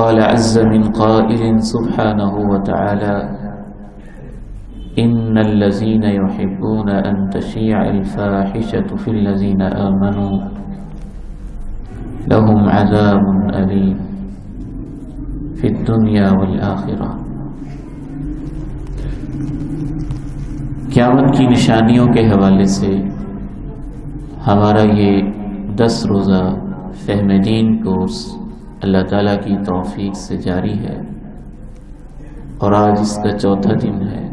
قال عز من قائل سبحانه وتعالى إن الذين يحبون أن تشيع الفاحشة في الذين آمنوا لهم عذاب أليم في الدنيا والآخرة۔ قیامت کی نشانیوں کے حوالے سے ہمارا یہ 10 روزہ فہم دین کورس اللہ تعالیٰ کی توفیق سے جاری ہے، اور آج اس کا 4تھا دن ہے۔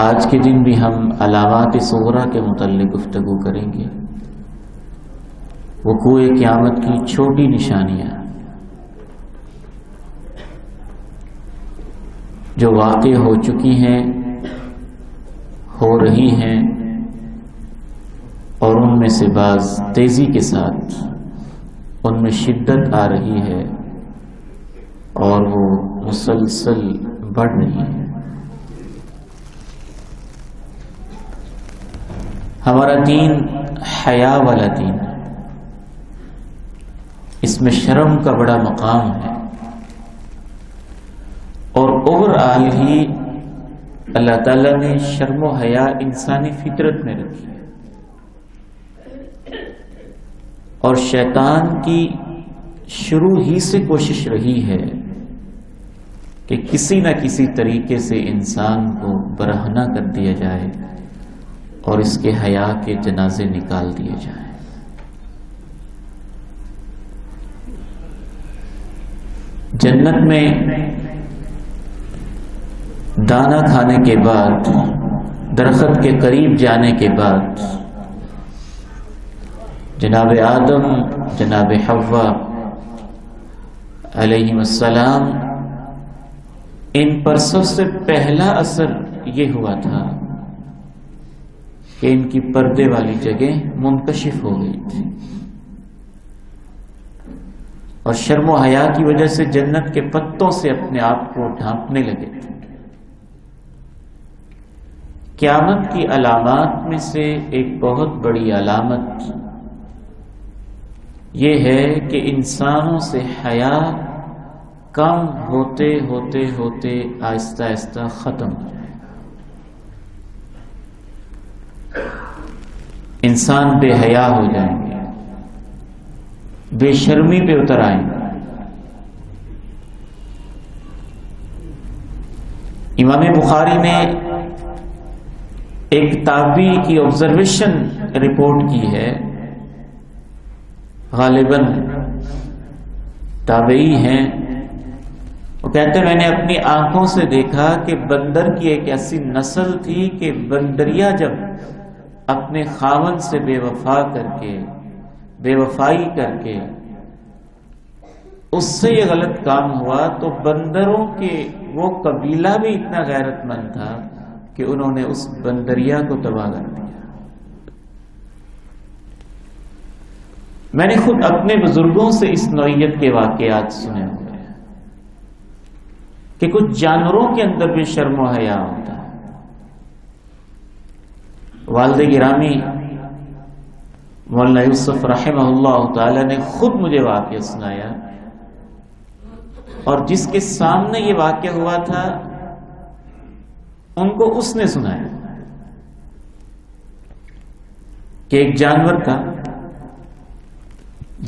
آج کے دن بھی ہم علامات صغریٰ کے متعلق گفتگو کریں گے، وقوع قیامت کی چھوٹی نشانیاں جو واقع ہو چکی ہیں، ہو رہی ہیں، اور ان میں سے بعض تیزی کے ساتھ ان میں شدت آ رہی ہے اور وہ مسلسل بڑھ رہی ہے۔ ہمارا دین حیا والا دین ہے، اس میں شرم کا بڑا مقام ہے، اور اوور آل ہی اللہ تعالیٰ نے شرم و حیا انسانی فطرت میں رکھی ہے، اور شیطان کی شروع ہی سے کوشش رہی ہے کہ کسی نہ کسی طریقے سے انسان کو برہنہ کر دیا جائے اور اس کے حیا کے جنازے نکال دیے جائیں۔ جنت میں دانا کھانے کے بعد، درخت کے قریب جانے کے بعد، جناب آدم، جناب حوا علیہم السلام، ان پر سب سے پہلا اثر یہ ہوا تھا کہ ان کی پردے والی جگہ منکشف ہو گئی تھی، اور شرم و حیا کی وجہ سے جنت کے پتوں سے اپنے آپ کو ڈھانپنے لگے تھے۔ قیامت کی علامات میں سے ایک بہت بڑی علامت یہ ہے کہ انسانوں سے حیا کم ہوتے ہوتے ہوتے آہستہ آہستہ ختم ہو جائے گا۔ انسان بے حیا ہو جائیں گے، بے شرمی پہ اتر آئیں گے۔ امام بخاری نے ایک تابعی کی آبزرویشن رپورٹ کی ہے، غالباً تابعی ہیں، وہ کہتے ہیں میں نے اپنی آنکھوں سے دیکھا کہ بندر کی ایک ایسی نسل تھی کہ بندریا جب اپنے خاوند سے بے وفائی کر کے اس سے یہ غلط کام ہوا تو بندروں کے وہ قبیلہ بھی اتنا غیرت مند تھا کہ انہوں نے اس بندریا کو تباہ کر دیا۔ میں نے خود اپنے بزرگوں سے اس نوعیت کے واقعات سنے ہوئے ہیں کہ کچھ جانوروں کے اندر بھی شرم و حیا ہوتا ہے۔ والد گرامی مولانا یوسف رحمہ اللہ تعالی نے خود مجھے واقعہ سنایا، اور جس کے سامنے یہ واقعہ ہوا تھا ان کو اس نے سنایا کہ ایک جانور کا،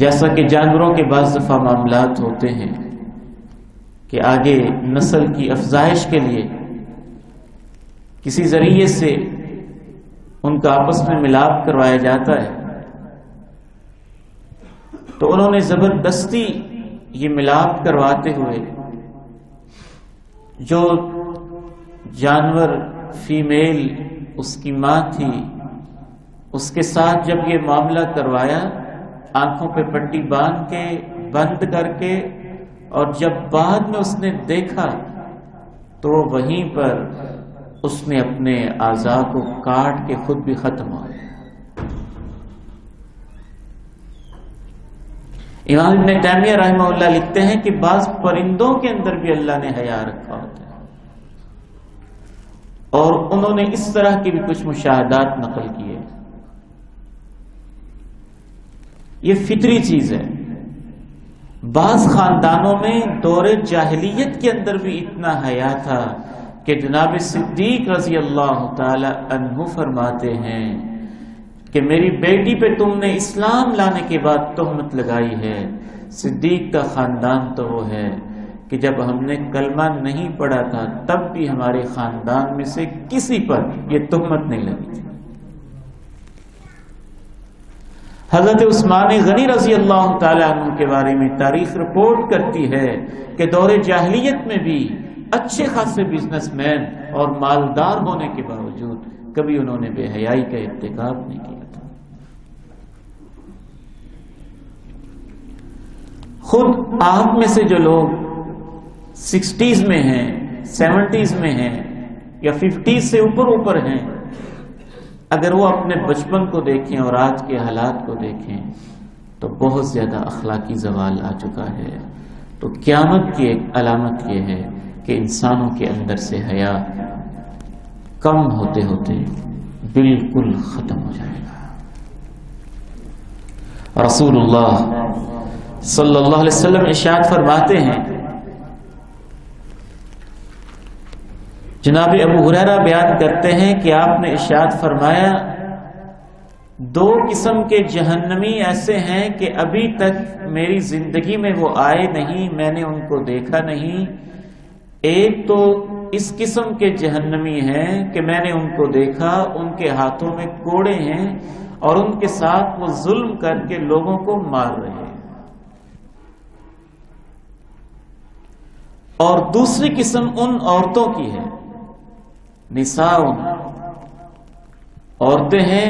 جیسا کہ جانوروں کے بعض دفعہ معاملات ہوتے ہیں کہ آگے نسل کی افزائش کے لیے کسی ذریعے سے ان کا آپس میں ملاپ کروایا جاتا ہے، تو انہوں نے زبردستی یہ ملاپ کرواتے ہوئے جو جانور فیمیل اس کی ماں تھی اس کے ساتھ جب یہ معاملہ کروایا، آنکھوں پہ پٹی باندھ کے بند کر کے، اور جب بعد میں اس نے دیکھا تو وہیں پر اس نے اپنے اعضاء کو کاٹ کے خود بھی ختم ہو گیا۔ امام ابن تیمیہ رحمہ اللہ لکھتے ہیں کہ بعض پرندوں کے اندر بھی اللہ نے حیا رکھا ہوتا ہے، اور انہوں نے اس طرح کے بھی کچھ مشاہدات نقل کیے۔ یہ فطری چیز ہے بعض خاندانوں میں دور جاہلیت کے اندر بھی اتنا حیا تھا کہ جناب صدیق رضی اللہ تعالی عنہ فرماتے ہیں کہ میری بیٹی پہ تم نے اسلام لانے کے بعد تہمت لگائی ہے۔ صدیق کا خاندان تو وہ ہے کہ جب ہم نے کلمہ نہیں پڑھا تھا تب بھی ہمارے خاندان میں سے کسی پر یہ تہمت نہیں لگی تھی۔ حضرت عثمان غنی رضی اللہ تعالی عنہ کے بارے میں تاریخ رپورٹ کرتی ہے کہ دور جاہلیت میں بھی اچھے خاصے بزنس مین اور مالدار ہونے کے باوجود کبھی انہوں نے بے حیائی کا ارتکاب نہیں کیا تھا۔ خود آپ میں سے جو لوگ 60s میں ہیں، 70s میں ہیں یا 50s سے اوپر ہیں، اگر وہ اپنے بچپن کو دیکھیں اور آج کے حالات کو دیکھیں تو بہت زیادہ اخلاقی زوال آ چکا ہے۔ تو قیامت کی ایک علامت یہ ہے کہ انسانوں کے اندر سے حیا کم ہوتے ہوتے بالکل ختم ہو جائے گا۔ رسول اللہ صلی اللہ علیہ وسلم ارشاد فرماتے ہیں، جناب ابو ہریرہ بیان کرتے ہیں کہ آپ نے ارشاد فرمایا، دو قسم کے جہنمی ایسے ہیں کہ ابھی تک میری زندگی میں وہ آئے نہیں، میں نے ان کو دیکھا نہیں۔ ایک تو اس قسم کے جہنمی ہیں کہ میں نے ان کو دیکھا، ان کے ہاتھوں میں کوڑے ہیں اور ان کے ساتھ وہ ظلم کر کے لوگوں کو مار رہے ہیں۔ اور دوسری قسم ان عورتوں کی ہے، نساء، عورتیں ہیں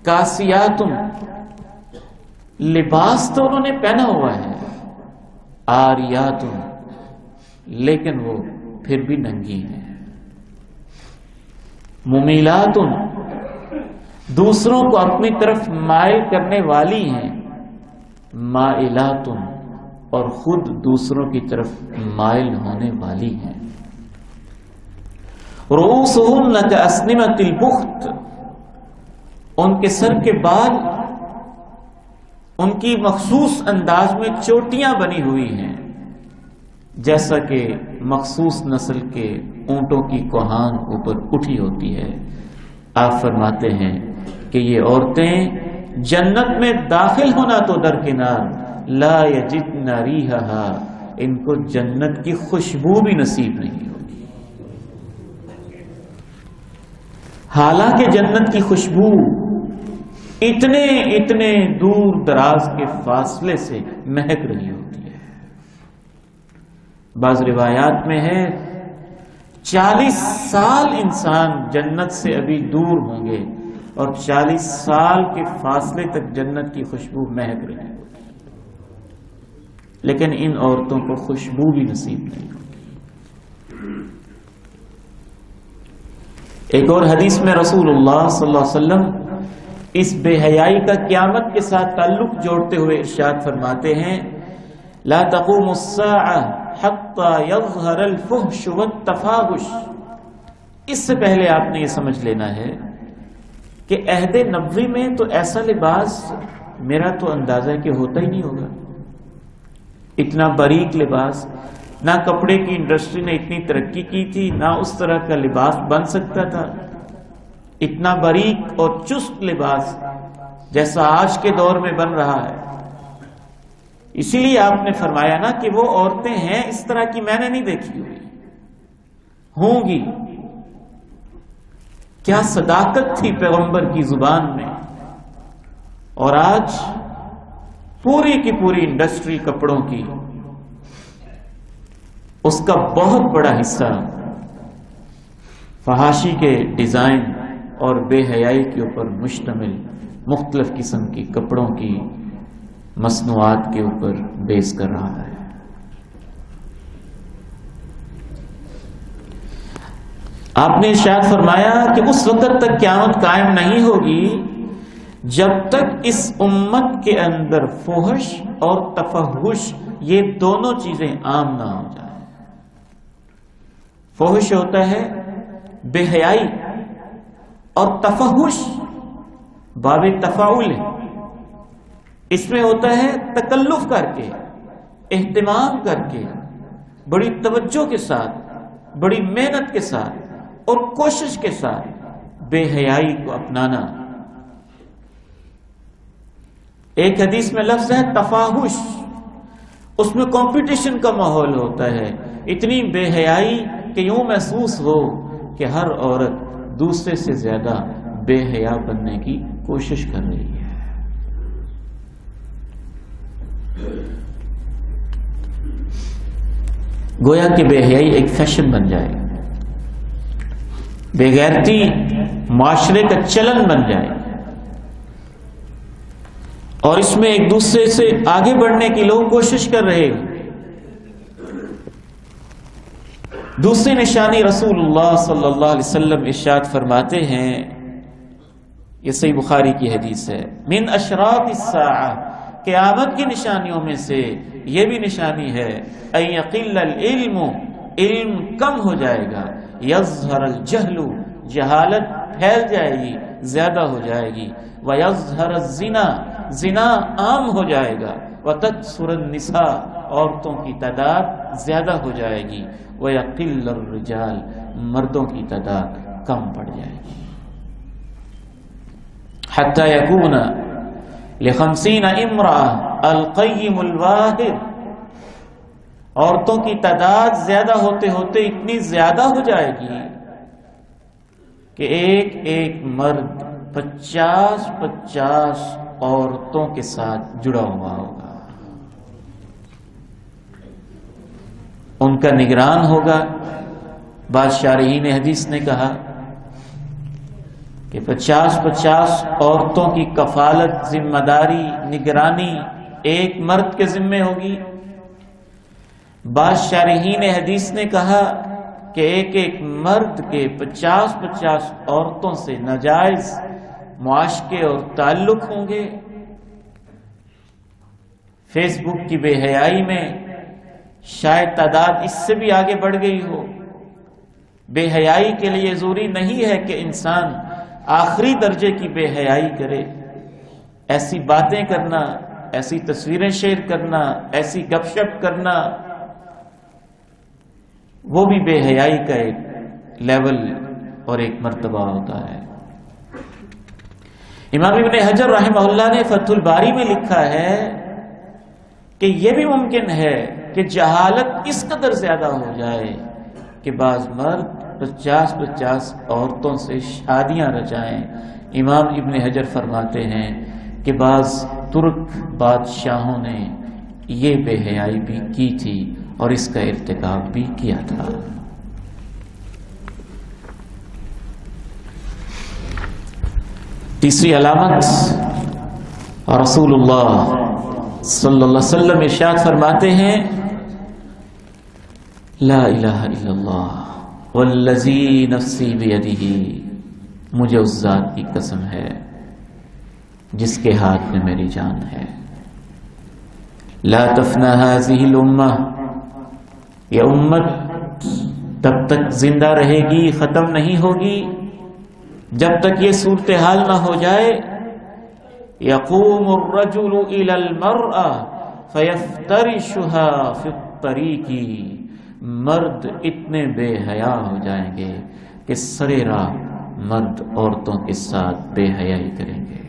کاسیات، لباس تو انہوں نے پہنا ہوا ہے، عاریات، لیکن وہ پھر بھی ننگی ہیں، ممیلات، دوسروں کو اپنی طرف مائل کرنے والی ہیں، مائلات، اور خود دوسروں کی طرف مائل ہونے والی ہیں، رؤوسہن کأسنمۃ البخت، ان کے سر کے بال ان کی مخصوص انداز میں چوٹیاں بنی ہوئی ہیں، جیسا کہ مخصوص نسل کے اونٹوں کی کوہان اوپر اٹھی ہوتی ہے۔ آپ فرماتے ہیں کہ یہ عورتیں جنت میں داخل ہونا تو درکنار، لا یجدن ریحھا، ان کو جنت کی خوشبو بھی نصیب نہیں ہوگی، حالانکہ جنت کی خوشبو اتنے دور دراز کے فاصلے سے مہک رہی ہوتی ہے۔ بعض روایات میں ہے 40 سال انسان جنت سے ابھی دور ہوں گے اور 40 سال کے فاصلے تک جنت کی خوشبو مہک رہی ہوگی، لیکن ان عورتوں کو خوشبو بھی نصیب نہیں ہوگی۔ ایک اور حدیث میں رسول اللہ صلی اللہ علیہ وسلم اس بے حیائی کا قیامت کے ساتھ تعلق جوڑتے ہوئے ارشاد فرماتے ہیں، لا تقوم الساعة حتى يظهر الفحش والتفاحش۔ اس سے پہلے آپ نے یہ سمجھ لینا ہے کہ عہد نبوی میں تو ایسا لباس میرا تو اندازہ ہے کہ ہوتا ہی نہیں ہوگا، اتنا باریک لباس، نہ کپڑے کی انڈسٹری نے اتنی ترقی کی تھی، نہ اس طرح کا لباس بن سکتا تھا، اتنا باریک اور چست لباس جیسا آج کے دور میں بن رہا ہے۔ اسی لیے آپ نے فرمایا نا کہ وہ عورتیں ہیں اس طرح کی میں نے نہیں دیکھی ہوئی، ہوں گی۔ کیا صداقت تھی پیغمبر کی زبان میں، اور آج پوری کی پوری انڈسٹری کپڑوں کی، اس کا بہت بڑا حصہ فحاشی کے ڈیزائن اور بے حیائی کے اوپر مشتمل مختلف قسم کی کپڑوں کی مصنوعات کے اوپر بیس کر رہا ہے۔ آپ نے ارشاد فرمایا کہ اس وقت تک قیامت قائم نہیں ہوگی جب تک اس امت کے اندر فحش اور تفحش یہ دونوں چیزیں عام نہ ہو جائیں۔ فحش ہوتا ہے بے حیائی، اور تفحش باب تفاعل ہے، اس میں ہوتا ہے تکلف کر کے اہتمام کر کے، بڑی توجہ کے ساتھ، بڑی محنت کے ساتھ اور کوشش کے ساتھ بے حیائی کو اپنانا۔ ایک حدیث میں لفظ ہے تفاحش، اس میں کمپٹیشن کا ماحول ہوتا ہے، اتنی بے حیائی کہ یوں محسوس ہو کہ ہر عورت دوسرے سے زیادہ بے حیا بننے کی کوشش کر رہی ہے۔ گویا کہ بے حیائی ایک فیشن بن جائے، بے غیرتی معاشرے کا چلن بن جائے، اور اس میں ایک دوسرے سے آگے بڑھنے کی لوگ کوشش کر رہے ہیں۔ دوسری نشانی رسول اللہ صلی اللہ علیہ وسلم ارشاد فرماتے ہیں، یہ صحیح بخاری کی حدیث ہے، من اشراط الساعہ، قیامت کی نشانیوں میں سے یہ بھی نشانی ہے، ان یقل العلم، علم کم ہو جائے گا، یظہر الجہل، جہالت پھیل جائے گی، زیادہ ہو جائے گی، ویظہر الزنا، زنا عام ہو جائے گا، وتکثر النساء، عورتوں کی تعداد زیادہ ہو جائے گی، ویقل الرجال، مردوں کی تعداد کم پڑ جائے گی، حتی یکون ل50 امرأة القیم الواحد، عورتوں کی تعداد زیادہ ہوتے ہوتے اتنی زیادہ ہو جائے گی کہ ایک ایک مرد 50 عورتوں کے ساتھ جڑا ہوا ہوگا، ان کا نگران ہوگا۔ بعض شارحین حدیث نے کہا کہ 50 عورتوں کی کفالت، ذمہ داری، نگرانی ایک مرد کے ذمے ہوگی۔ بعض شارحین حدیث نے کہا کہ ایک ایک مرد کے 50 عورتوں سے ناجائز معاشقے اور تعلق ہوں گے۔ فیس بک کی بے حیائی میں شاید تعداد اس سے بھی آگے بڑھ گئی ہو۔ بے حیائی کے لیے ضروری نہیں ہے کہ انسان آخری درجے کی بے حیائی کرے، ایسی باتیں کرنا، ایسی تصویریں شیئر کرنا، ایسی گپ شپ کرنا، وہ بھی بے حیائی کا ایک لیول اور ایک مرتبہ ہوتا ہے۔ امام ابن حجر رحمہ اللہ نے فتح الباری میں لکھا ہے کہ یہ بھی ممکن ہے کہ جہالت اس قدر زیادہ ہو جائے کہ بعض مرد 50 عورتوں سے شادیاں رچائیں۔ امام ابن حجر فرماتے ہیں کہ بعض ترک بادشاہوں نے یہ بے حیائی بھی کی تھی اور اس کا ارتکاب بھی کیا تھا۔ تیسری علامت، رسول اللہ صلی اللہ علیہ وسلم ارشاد فرماتے ہیں، لا الہ الا اللہ والذی نفسی بیدہ، مجھے اس ذات کی قسم ہے جس کے ہاتھ میں میری جان ہے، لا تفنى هذه الامہ، یہ امت تب تک زندہ رہے گی، ختم نہیں ہوگی جب تک یہ صورتحال نہ ہو جائے، یقوم الرجل الى المرأة فیفترشها فی الطریق، مرد اتنے بے حیا ہو جائیں گے کہ سرے راہ مرد عورتوں کے ساتھ بے حیائی کریں گے،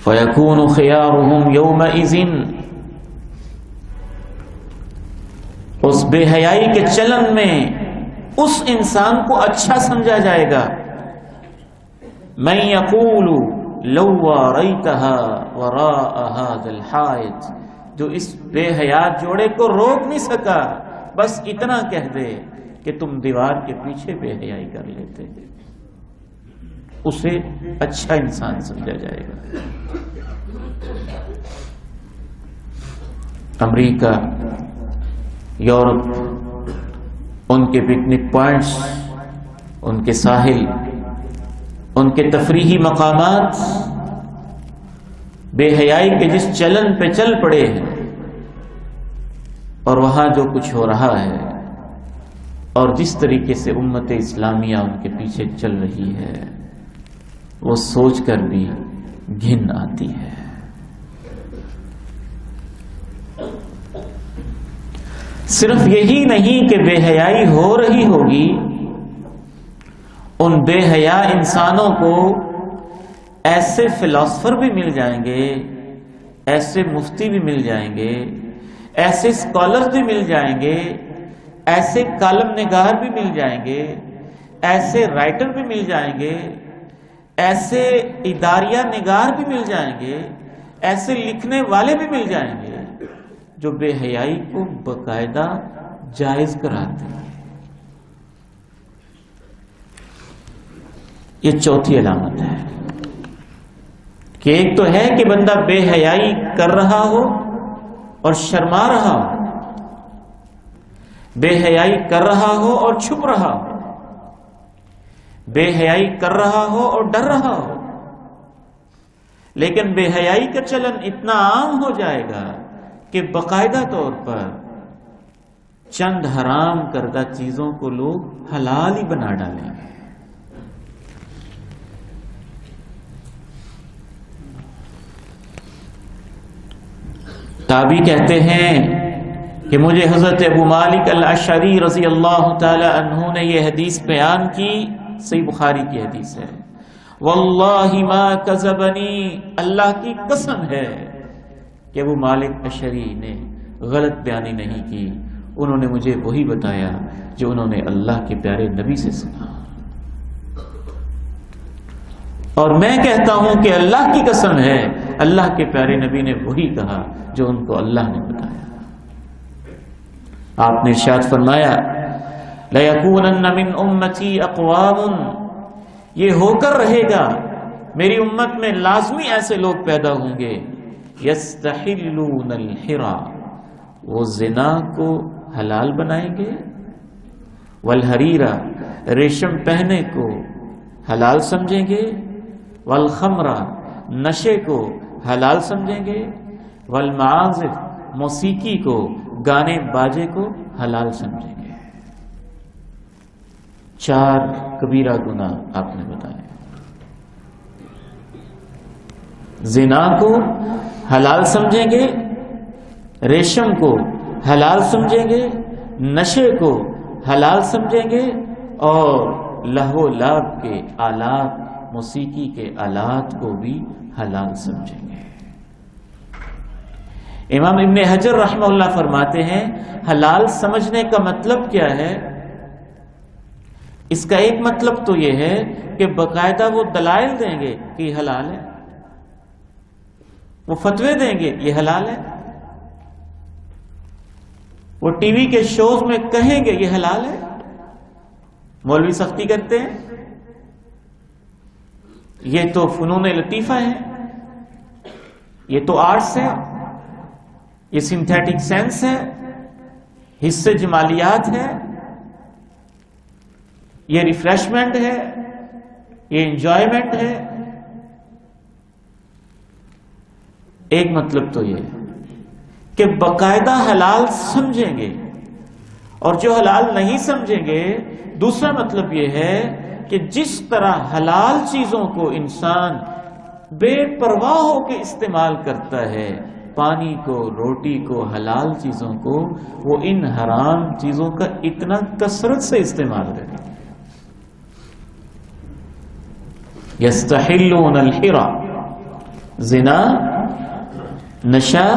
فیکون خیارهم یومئذ، اس بے حیائی کے چلن میں اس انسان کو اچھا سمجھا جائے گا، من یقول لو واریتها وراء هذا الحائط، جو اس بے حیا جوڑے کو روک نہیں سکا، بس اتنا کہہ دے کہ تم دیوار کے پیچھے بے حیائی کر لیتے، اسے اچھا انسان سمجھا جائے گا۔ امریکہ، یورپ، ان کے پکنک پوائنٹس، ان کے ساحل، ان کے تفریحی مقامات بے حیائی کے جس چلن پہ چل پڑے ہیں، اور وہاں جو کچھ ہو رہا ہے اور جس طریقے سے امت اسلامیہ ان کے پیچھے چل رہی ہے، وہ سوچ کر بھی گھن آتی ہے۔ صرف یہی نہیں کہ بے حیائی ہو رہی ہوگی، ان بے حیا انسانوں کو ایسے فلاسفر بھی مل جائیں گے، ایسے مفتی بھی مل جائیں گے، ایسے اسکالر بھی مل جائیں گے، ایسے کالم نگار بھی مل جائیں گے، ایسے رائٹر بھی مل جائیں گے، ایسے اداریہ نگار بھی مل جائیں گے، ایسے لکھنے والے بھی مل جائیں گے جو بے حیائی کو باقاعدہ جائز کراتے ہیں۔ یہ چوتھی علامت ہے کہ ایک تو ہے کہ بندہ بے حیائی کر رہا ہو اور شرما رہا ہو، بے حیائی کر رہا ہو اور چھپ رہا ہو، بے حیائی کر رہا ہو اور ڈر رہا ہو، لیکن بے حیائی کا چلن اتنا عام ہو جائے گا کہ باقاعدہ طور پر چند حرام کردہ چیزوں کو لوگ حلال ہی بنا ڈالیں گے۔ تابعی کہتے ہیں کہ مجھے حضرت ابو مالک الاشعری رضی اللہ تعالی عنہ نے یہ حدیث بیان کی، صحیح بخاری کی حدیث ہے، واللہ ما کذبنی، اللہ کی قسم ہے کہ ابو مالک اشعری نے غلط بیانی نہیں کی، انہوں نے مجھے وہی بتایا جو انہوں نے اللہ کے پیارے نبی سے سنا، اور میں کہتا ہوں کہ اللہ کی قسم ہے اللہ کے پیارے نبی نے وہی کہا جو ان کو اللہ نے بتایا۔ آپ نے ارشاد فرمایا لَيَكُونَنَّ مِنْ أُمَّتِي أَقْوَامٌ، یہ ہو کر رہے گا میری امت میں لازمی ایسے لوگ پیدا ہوں گے، يَسْتَحِلُّونَ الْحِرَى، وہ زنا کو حلال بنائیں گے، وَالْحَرِيرَ، ریشم پہنے کو حلال سمجھیں گے، وَالْخَمْرَ، نشے کو حلال سمجھیں گے، وَالْمَعَازِفْ، موسیقی کو، گانے باجے کو حلال سمجھیں گے۔ 4 کبیرہ گناہ آپ نے بتایا، زنا کو حلال سمجھیں گے، ریشم کو حلال سمجھیں گے، نشے کو حلال سمجھیں گے، اور لہو لعب کے آلات، موسیقی کے آلات کو بھی حلال سمجھیں گے۔ امام ابن حجر رحمہ اللہ فرماتے ہیں حلال سمجھنے کا مطلب کیا ہے؟ اس کا ایک مطلب تو یہ ہے کہ باقاعدہ وہ دلائل دیں گے کہ یہ حلال ہے، وہ فتوے دیں گے یہ حلال ہے، وہ ٹی وی کے شوز میں کہیں گے یہ حلال ہے۔ مولوی سختی کرتے ہیں یہ تو فنون لطیفہ ہے، یہ تو آرٹس ہے، یہ سنتھیٹک سینس ہے، حصے جمالیات ہے، یہ ریفریشمنٹ ہے، یہ انجوائمنٹ ہے۔ ایک مطلب تو یہ کہ باقاعدہ حلال سمجھیں گے، اور جو حلال نہیں سمجھیں گے دوسرا مطلب یہ ہے کہ جس طرح حلال چیزوں کو انسان بے پرواہ ہو کے استعمال کرتا ہے، پانی کو، روٹی کو، حلال چیزوں کو، وہ ان حرام چیزوں کا اتنا کثرت سے استعمال کرے۔ یستحلون الحرى، زنا، نشہ،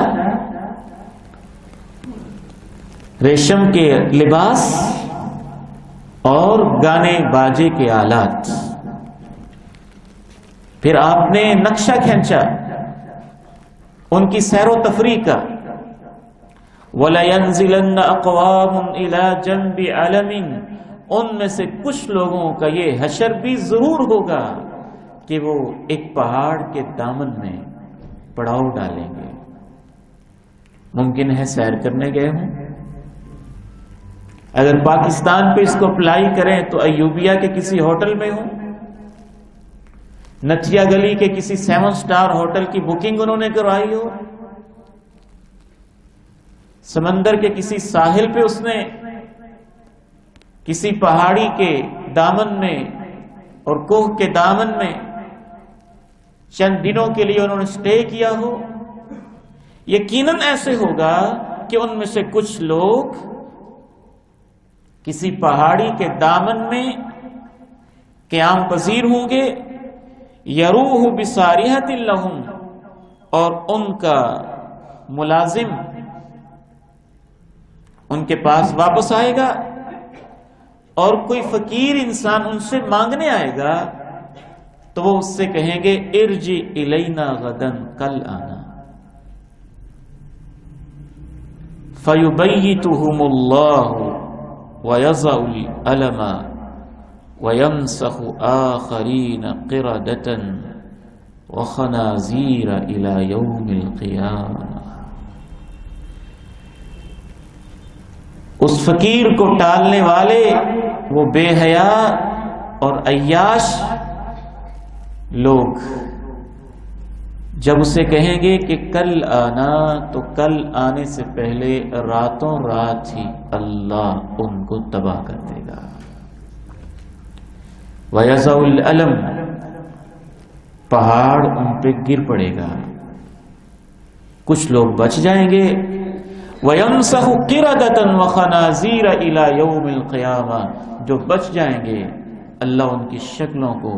ریشم کے لباس اور گانے باجے کے آلات۔ پھر آپ نے نقشہ کھینچا ان کی سیر و تفریح کا، وَلَيَنزِلَنَّ أَقْوَامٌ إِلَى جَنْبِ عَلَمٍ، ان میں سے کچھ لوگوں کا یہ حشر بھی ضرور ہوگا کہ وہ ایک پہاڑ کے دامن میں پڑاؤ ڈالیں گے۔ ممکن ہے سیر کرنے گئے ہوں، اگر پاکستان پہ اس کو اپلائی کریں تو ایوبیا کے کسی ہوٹل میں ہوں، نتھیا گلی کے کسی 7 سٹار ہوٹل کی بکنگ انہوں نے کروائی ہو، سمندر کے کسی ساحل پہ اس نے کسی پہاڑی کے دامن میں اور کوہ کے دامن میں چند دنوں کے لیے انہوں نے سٹے کیا ہو، یقیناً ایسے ہوگا کہ ان میں سے کچھ لوگ کسی پہاڑی کے دامن میں قیام پذیر ہوں گے، یروح بصارحۃ لہم، اور ان کا ملازم ان کے پاس واپس آئے گا، اور کوئی فقیر انسان ان سے مانگنے آئے گا تو وہ اس سے کہیں گے ارجع الینا غدا، کل آنا، فیبیتہم اللہ ویضع العلم ویمسخ آخرین قردة وخنازیر الی یوم القیامہ۔ اس فقیر کو ٹالنے والے، وہ بے حیا اور عیاش لوگ جب اسے کہیں گے کہ کل آنا، تو کل آنے سے پہلے راتوں رات ہی اللہ ان کو تباہ کر دے گا۔ وَيَضَعُ الْأَلَمَ، پہاڑ ان پہ گر پڑے گا، کچھ لوگ بچ جائیں گے۔ وَيَمْسَحُ قِرَدَةً وَخَنَازِيرَ إِلَى يَوْمِ الْقِيَامَةِ، جو بچ جائیں گے اللہ ان کی شکلوں کو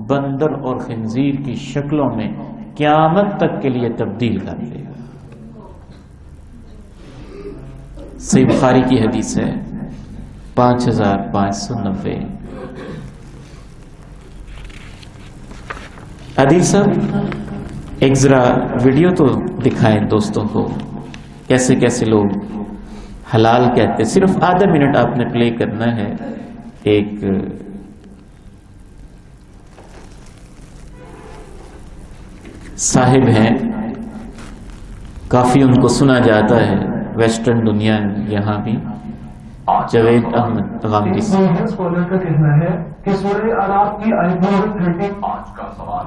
بندر اور خنزیر کی شکلوں میں قیامت تک کے لیے تبدیل کر دے گا۔ صحیح بخاری کی حدیث ہے 5590۔ عادل صاحب ایک ذرا ویڈیو تو دکھائیں دوستوں کو، کیسے کیسے لوگ حلال کہتے، صرف آدھا منٹ آپ نے پلے کرنا ہے۔ ایک صاحب ہیں، کافی ان کو سنا جاتا ہے ویسٹرن دنیا میں، یہاں بھی، جاوید احمد غامدی سے۔ اسکالر کا کہنا ہے کہ سورہ اعراف کی آیت نمبر 30، آج کا سوال،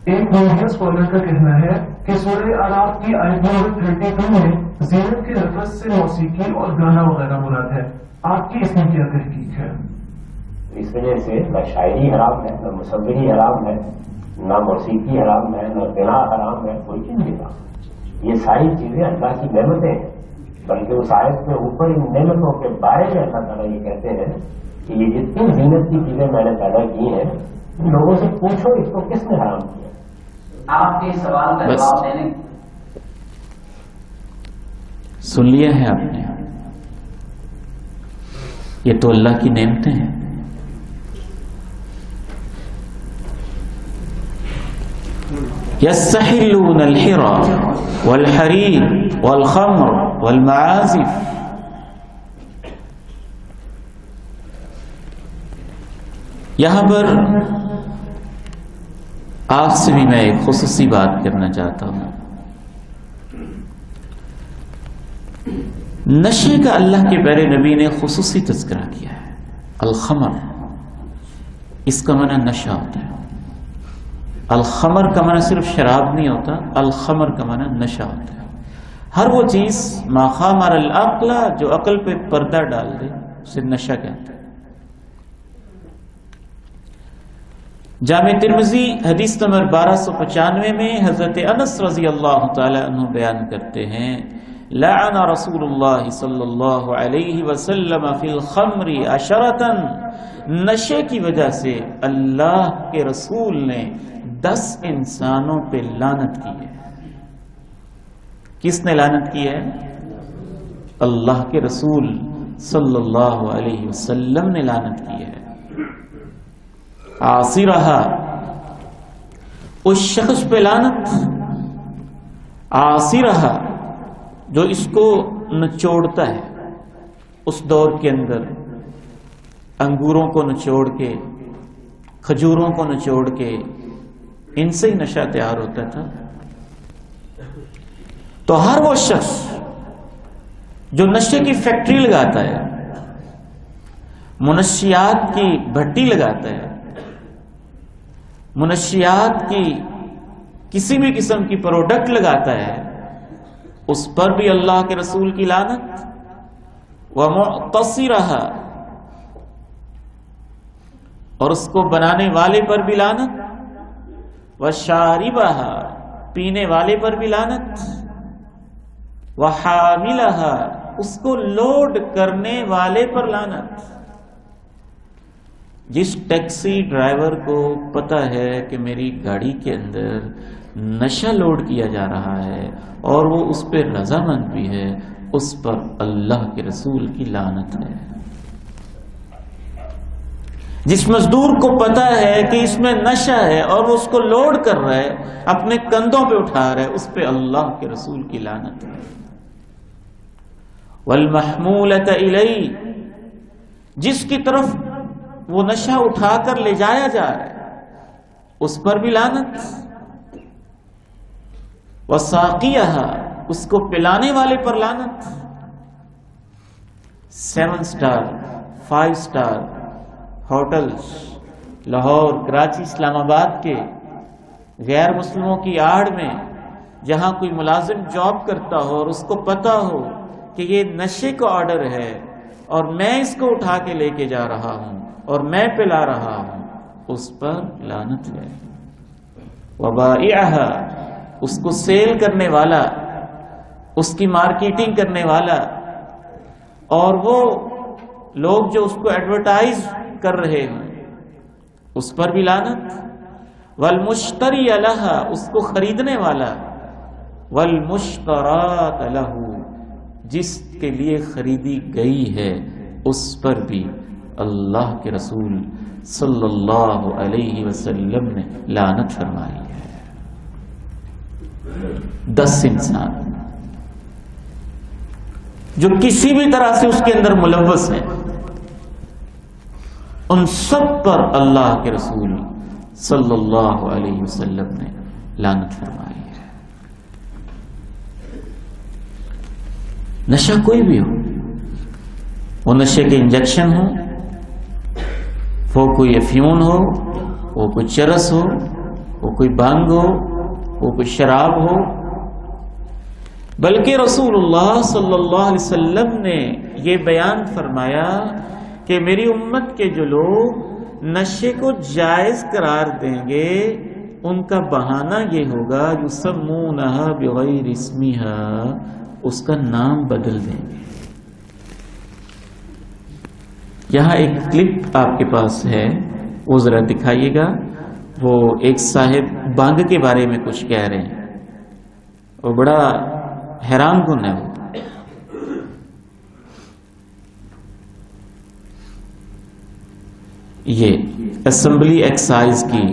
ایک میڈیا اسکالر کا کہنا ہے کہ سورہ اعراف کی آیت نمبر 32 میں زینت کے لفظ سے موسیقی اور گانا وغیرہ مراد ہے، آپ کی اس میں کیا تحقیق ہے؟ اس وجہ سے نہ شاعری حرام ہے، نہ مصوری حرام ہے، نہ موسیقی حرام ہے، نہ غنا حرام ہے، کوئی چیز نہیں حرام۔ یہ ساری چیزیں اللہ کی نعمتیں ہیں، بلکہ اس آیت کے اوپر ان نعمتوں کے بارے میں اللہ تعالیٰ یہ کہتے ہیں کہ یہ جتنی زینت کی چیزیں میں نے پیدا کی ہیں، ان لوگوں سے پوچھو اس کو کس نے حرام کیا۔ آپ کے سوال کا جواب دینے سن لیا ہے آپ نے، یہ تو اللہ کی نعمتیں ہیں۔ يستحلون الحرى والحرير والخمر والمعازف، یہاں پر آپ سے بھی میں ایک خصوصی بات کرنا چاہتا ہوں۔ نشے کا اللہ کے پیارے نبی نے خصوصی تذکرہ کیا ہے۔ الخمر، اس کا معنی نشہ ہوتا ہے۔ الخمر کا معنی صرف شراب نہیں ہوتا، الخمر کا معنی نشہ ہوتا ہے۔ ہر وہ چیز ما خامر العقل، جو عقل پہ پردہ ڈال دے، اسے نشہ کہتے ہیں۔ جامع ترمذی حدیث نمبر 1295 میں حضرت انس رضی اللہ تعالی عنہ بیان کرتے ہیں، لعن رسول اللہ صلی اللہ علیہ وسلم فی الخمر عشرۃ، نشے کی وجہ سے اللہ کے رسول نے 10 انسانوں پہ لعنت کی ہے۔ کس نے لعنت کی ہے؟ اللہ کے رسول صلی اللہ علیہ وسلم نے لعنت کی ہے۔ عاصرہا، اس شخص پہ لعنت، عاصرہا جو اس کو نچوڑتا ہے۔ اس دور کے اندر انگوروں کو نچوڑ کے، کھجوروں کو نچوڑ کے، ان سے ہی نشہ تیار ہوتا تھا۔ تو ہر وہ شخص جو نشے کی فیکٹری لگاتا ہے، منشیات کی بھٹی لگاتا ہے، منشیات کی کسی بھی قسم کی پروڈکٹ لگاتا ہے، اس پر بھی اللہ کے رسول کی لعنت۔ وَمُعْتَصِرَهَا، اور اس کو بنانے والے پر بھی لعنت۔ وَشَارِبَهَا، پینے والے پر بھی لعنت۔ وحاملها، اس کو لوڈ کرنے والے پر لعنت۔ جس ٹیکسی ڈرائیور کو پتا ہے کہ میری گاڑی کے اندر نشہ لوڈ کیا جا رہا ہے اور وہ اس پہ رضامند بھی ہے، اس پر اللہ کے رسول کی لعنت ہے۔ جس مزدور کو پتا ہے کہ اس میں نشہ ہے اور وہ اس کو لوڈ کر رہا ہے، اپنے کندھوں پہ اٹھا رہا ہے، اس پہ اللہ کے رسول کی لعنت ہے۔ والمحمولۃ الیہ، جس کی طرف وہ نشہ اٹھا کر لے جایا جا رہا ہے، اس پر بھی لعنت۔ وساقیہا، اس کو پلانے والے پر لعنت۔ 7 star 5 star hotels Lahore, Karachi, Islamabad کے غیر مسلموں کی آڑ میں جہاں کوئی ملازم جاب کرتا ہو اور اس کو پتا ہو کہ یہ نشے کا آرڈر ہے اور میں اس کو اٹھا کے لے کے جا رہا ہوں اور میں پلا رہا ہوں، اس پر لعنت ہے۔ وبائعہا، اس کو سیل کرنے والا، اس کی مارکیٹنگ کرنے والا، اور وہ لوگ جو اس کو ایڈورٹائز کر رہے ہیں، اس پر بھی لعنت۔ والمشتری لہا، اس کو خریدنے والا، والمشترات لہ، جس کے لیے خریدی گئی ہے اس پر بھی اللہ کے رسول صلی اللہ علیہ وسلم نے لعنت فرمائی ہے۔ 10 انسان جو کسی بھی طرح سے اس کے اندر ملوث ہیں، ان سب پر اللہ کے رسول صلی اللہ علیہ وسلم نے لعنت فرمائی ہے۔ نشہ کوئی بھی ہو، وہ نشے کے انجیکشن ہو، وہ کوئی افیون ہو، وہ کوئی چرس ہو، وہ کوئی بھنگ ہو، وہ کوئی شراب ہو، بلکہ رسول اللہ صلی اللہ علیہ وسلم نے یہ بیان فرمایا کہ میری امت کے جو لوگ نشے کو جائز قرار دیں گے، ان کا بہانہ یہ ہوگا یسمونہا بغیر اسمہا، اس کا نام بدل دیں گے۔ یہاں ایک کلپ آپ کے پاس ہے، وہ ذرا دکھائیے گا۔ وہ ایک صاحب بانگ کے بارے میں کچھ کہہ رہے ہیں، وہ بڑا حیران کن ہے۔ وہ یہ اسمبلی ایکسائز کی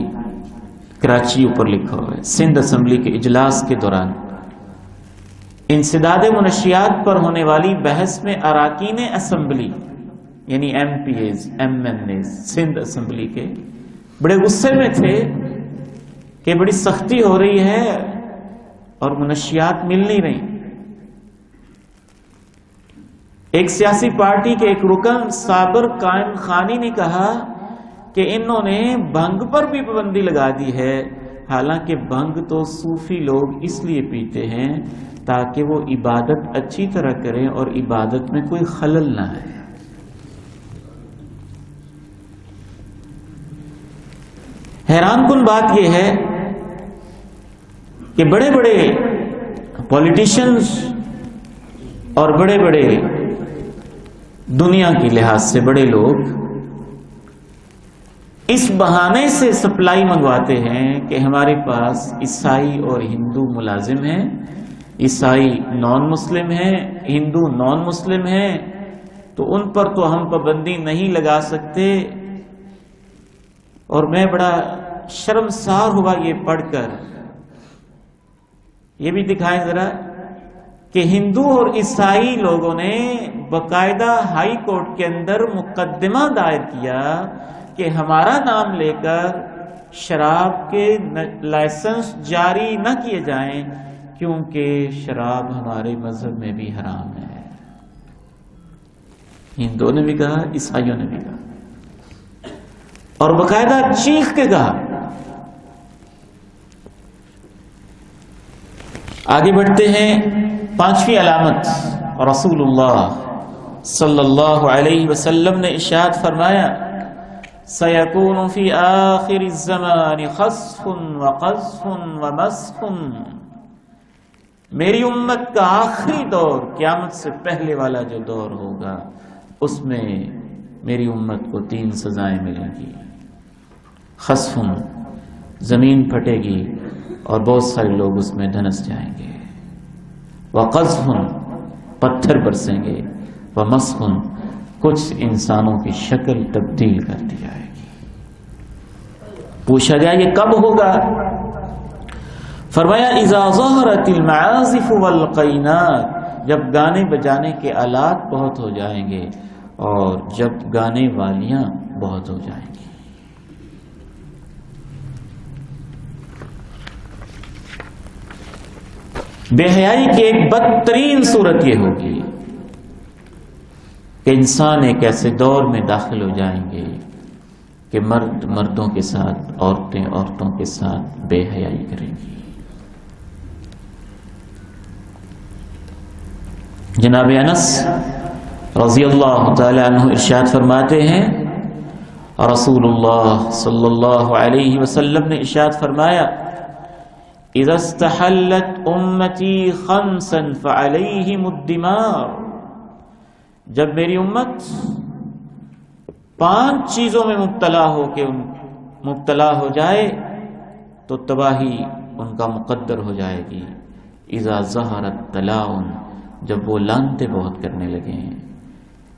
کراچی اوپر لکھا ہوا ہے، سندھ اسمبلی کے اجلاس کے دوران انسداد منشیات پر ہونے والی بحث میں اراکین اسمبلی یعنی MPAs, MNAs Sindh assembly کے بڑے غصے میں تھے کہ بڑی سختی ہو رہی ہے اور منشیات مل نہیں رہی۔ ایک سیاسی پارٹی کے ایک رکن صابر قائم خانی نے کہا کہ انہوں نے بھنگ پر بھی پابندی لگا دی ہے، حالانکہ بھنگ تو صوفی لوگ اس لیے پیتے ہیں تاکہ وہ عبادت اچھی طرح کریں اور عبادت میں کوئی خلل نہ آئے۔ حیران کن بات یہ ہے کہ بڑے بڑے پولیٹیشنز اور بڑے بڑے دنیا کی لحاظ سے بڑے لوگ اس بہانے سے سپلائی منگواتے ہیں کہ ہمارے پاس عیسائی اور ہندو ملازم ہیں، عیسائی نان مسلم ہیں، ہندو نان مسلم ہیں، تو ان پر تو ہم پابندی نہیں لگا سکتے۔ اور میں بڑا شرمسار ہوا یہ پڑھ کر۔ یہ بھی دکھائیں ذرا کہ ہندو اور عیسائی لوگوں نے باقاعدہ ہائی کورٹ کے اندر مقدمہ دائر کیا کہ ہمارا نام لے کر شراب کے لائسنس جاری نہ کیے جائیں کیونکہ شراب ہمارے مذہب میں بھی حرام ہے۔ ہندوؤں نے بھی کہا، عیسائیوں نے بھی کہا، اور باقاعدہ چیخ کے کہا۔ آگے بڑھتے ہیں، 5ویں علامت، رسول اللہ صلی اللہ علیہ وسلم نے ارشاد فرمایا سَيَكُونُ فِي آخِرِ الزَّمَانِ خَسْفٌ وَقَذْفٌ وَمَسْخٌ، میری امت کا آخری دور قیامت سے پہلے والا جو دور ہوگا اس میں میری امت کو 3 سزائیں ملیں گی. خسف، زمین پھٹے گی اور بہت سارے لوگ اس میں دھنس جائیں گے. وقذف، پتھر برسیں گے. ومسخ، کچھ انسانوں کی شکل تبدیل کر دی جائے گی. پوچھا گیا یہ کب ہوگا؟ فرمایا اذا ظہرت المعازف والقینات، جب گانے بجانے کے آلات بہت ہو جائیں گے اور جب گانے والیاں بہت ہو جائیں گی. بے حیائی کی ایک بدترین صورت یہ ہوگی کہ انسان ایک ایسے دور میں داخل ہو جائیں گے کہ مرد مردوں کے ساتھ، عورتیں عورتوں کے ساتھ بے حیائی کریں گی. جناب انس رضی اللہ تعالی عنہ ارشاد فرماتے ہیں، رسول اللہ صلی اللہ علیہ وسلم نے ارشاد فرمایا، اذا استحلت امتی خمسا فعلیہم الدماء، جب میری امت 5 چیزوں میں مبتلا ہو جائے تو تباہی ان کا مقدر ہو جائے گی. اذا ظہرت التلاعن، جب وہ لانتے بہت کرنے لگے ہیں.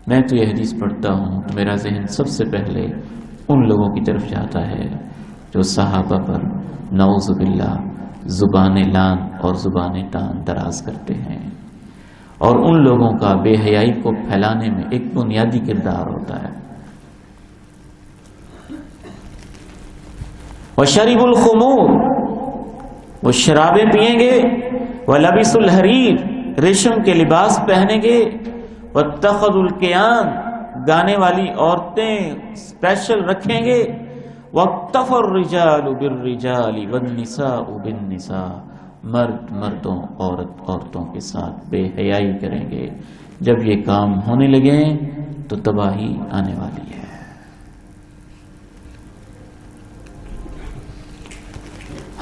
میں تو یہ حدیث پڑھتا ہوں تو میرا ذہن سب سے پہلے ان لوگوں کی طرف جاتا ہے جو صحابہ پر نعوذ باللہ زبان لان اور زبان تان دراز کرتے ہیں، اور ان لوگوں کا بے حیائی کو پھیلانے میں ایک بنیادی کردار ہوتا ہے. وَشَرِبُ الْخُمُورِ، وہ شرابیں پیئیں گے. وَلَبِسُ الْحَرِيرِ، ریشم کے لباس پہنیں گے. وَاتَّخَذُوا الْقِيَانَ، گانے والی عورتیں اسپیشل رکھیں گے. وَاقْتَفَى الرِّجَالُ بِالرِّجَالِ وَالنِّسَاءُ بِالنِّسَاءِ، مرد مردوں عورت عورتوں کے ساتھ بے حیائی کریں گے. جب یہ کام ہونے لگے تو تباہی آنے والی ہے.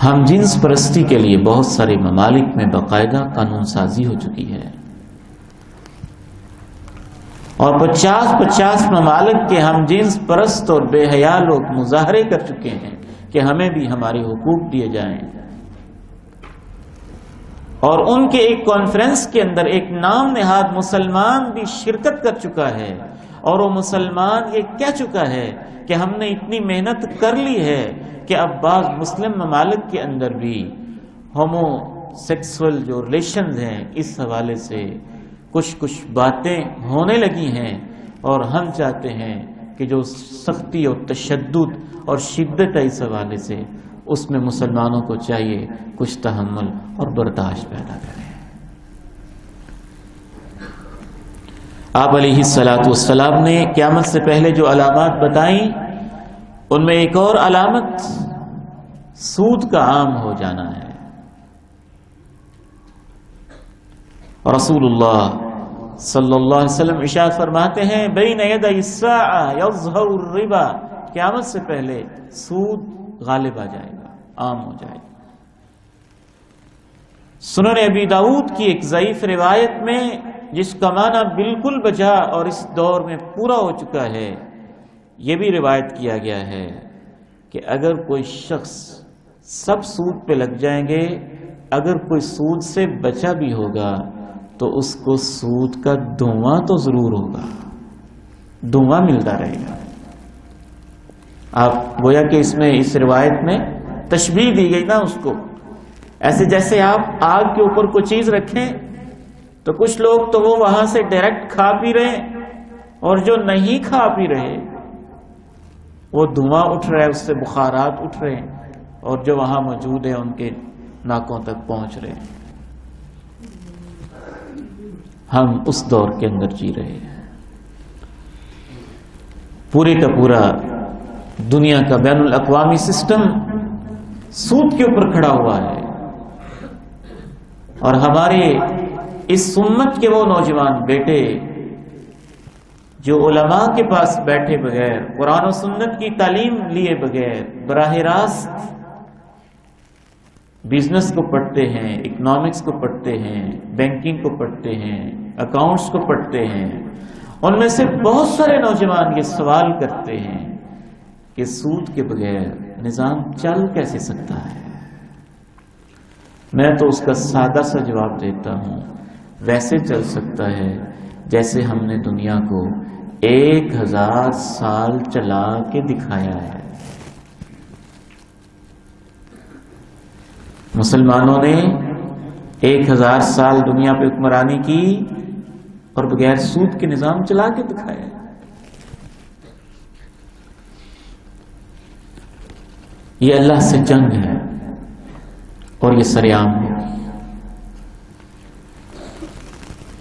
ہم جنس پرستی کے لیے بہت سارے ممالک میں باقاعدہ قانون سازی ہو چکی ہے، اور 50 ممالک کے ہم جنس پرست اور بے حیا لوگ مظاہرے کر چکے ہیں کہ ہمیں بھی ہمارے حقوق دیے جائیں. اور ان کے ایک کانفرنس کے اندر ایک نام نہاد مسلمان بھی شرکت کر چکا ہے، اور وہ مسلمان یہ کہہ چکا ہے کہ ہم نے اتنی محنت کر لی ہے کہ اب بعض مسلم ممالک کے اندر بھی ہومو سیکسول جو ریلیشنز ہیں اس حوالے سے کچھ باتیں ہونے لگی ہیں، اور ہم چاہتے ہیں کہ جو سختی اور تشدد اور شدت ہے اس حوالے سے، اس میں مسلمانوں کو چاہیے کچھ تحمل اور برداشت پیدا کریں. آپ علیہ الصلاۃ والسلام نے قیامت سے پہلے جو علامات بتائیں ان میں ایک اور علامت سود کا عام ہو جانا ہے. رسول اللہ صلی اللہ علیہ وسلم ارشاد فرماتے ہیں، بین یدی الساعہ یظہر الربا، قیامت سے پہلے سود غالب آ جائے گا، عام ہو جائے گا. سنن ابی داؤد کی ایک ضعیف روایت میں جس کا معنی بالکل بجا اور اس دور میں پورا ہو چکا ہے، یہ بھی روایت کیا گیا ہے کہ اگر کوئی شخص، سب سود پہ لگ جائیں گے، اگر کوئی سود سے بچا بھی ہوگا تو اس کو سود کا دھواں تو ضرور ہوگا، دھواں ملتا رہے گا. آپ گویا کہ اس میں اس روایت میں تشبیہ دی گئی نا اس کو، ایسے جیسے آپ آگ کے اوپر کوئی چیز رکھیں تو کچھ لوگ تو وہ وہاں سے ڈائریکٹ کھا پی رہے ہیں، اور جو نہیں کھا پی رہے وہ دھواں اٹھ رہا ہے، اس سے بخارات اٹھ رہے ہیں، اور جو وہاں موجود ہیں ان کے ناکوں تک پہنچ رہے ہیں. ہم اس دور کے اندر جی رہے ہیں. پورے کا پورا دنیا کا بین الاقوامی سسٹم سود کے اوپر کھڑا ہوا ہے، اور ہمارے اس امت کے وہ نوجوان بیٹے جو علماء کے پاس بیٹھے بغیر، قرآن و سنت کی تعلیم لیے بغیر، براہ راست بزنس کو پڑھتے ہیں، اکنامکس کو پڑھتے ہیں، بینکنگ کو پڑھتے ہیں، اکاؤنٹس کو پڑھتے ہیں، ان میں سے بہت سارے نوجوان یہ سوال کرتے ہیں کہ سود کے بغیر نظام چل کیسے سکتا ہے؟ میں تو اس کا سادہ سا جواب دیتا ہوں، ویسے چل سکتا ہے جیسے ہم نے دنیا کو 1000 سال چلا کے دکھایا ہے۔ مسلمانوں نے 1000 سال دنیا پہ حکمرانی کی اور بغیر سود کے نظام چلا کے دکھایا ہے۔ یہ اللہ سے جنگ ہے اور یہ سریعام ہے۔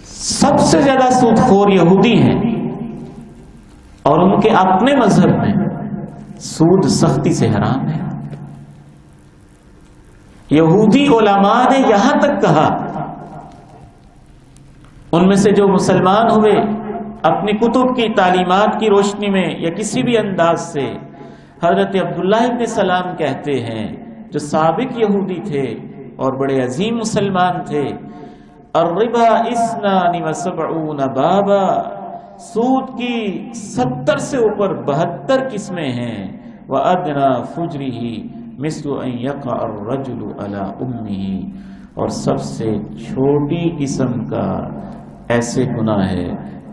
سب سے زیادہ سود خور یہودی ہیں اور ان کے اپنے مذہب میں سود سختی سے حرام ہے۔ یہودی علماء نے یہاں تک کہا، ان میں سے جو مسلمان ہوئے اپنی کتب کی تعلیمات کی روشنی میں یا کسی بھی انداز سے، حضرت عبداللہ ابن سلام کہتے ہیں جو سابق یہودی تھے اور بڑے عظیم مسلمان تھے، الربا 72 بابا، سود کی 70 سے اوپر 72 قسمیں ہیں، وَأَدْنَا فُجْرِهِ مِثْلُ أَن يَقَعَ الرَّجُلُ عَلَى أُمِّهِ، اور سب سے چھوٹی قسم کا ایسے گناہ ہے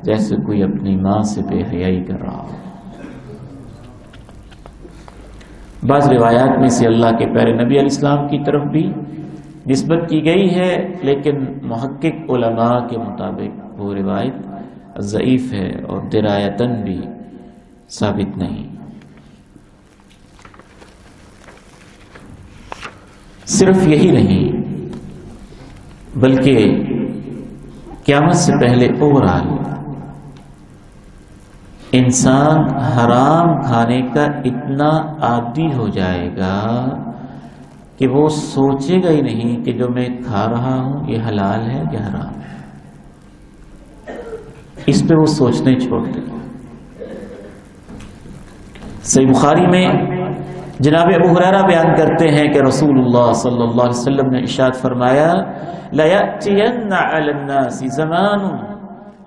جیسے کوئی اپنی ماں سے بے حیائی کر رہا ہو۔ بعض روایات میں سے اللہ کے پیارے نبی علیہ السلام کی طرف بھی نسبت کی گئی ہے، لیکن محقق علماء کے مطابق وہ روایت ضعیف ہے اور درایتاً بھی ثابت نہیں۔ صرف یہی نہیں بلکہ قیامت سے پہلے اوورآل انسان حرام کھانے کا اتنا عادی ہو جائے گا کہ وہ سوچے گا ہی نہیں کہ جو میں کھا رہا ہوں یہ حلال ہے یا حرام ہے، اس پہ وہ سوچنے چھوڑ دے گا۔ صحیح بخاری میں جناب ابو ہریرہ بیان کرتے ہیں کہ رسول اللہ صلی اللہ علیہ وسلم نے ارشاد فرمایا، لَيَأْتِيَنَّ عَلَى النَّاسِ زَمَانٌ،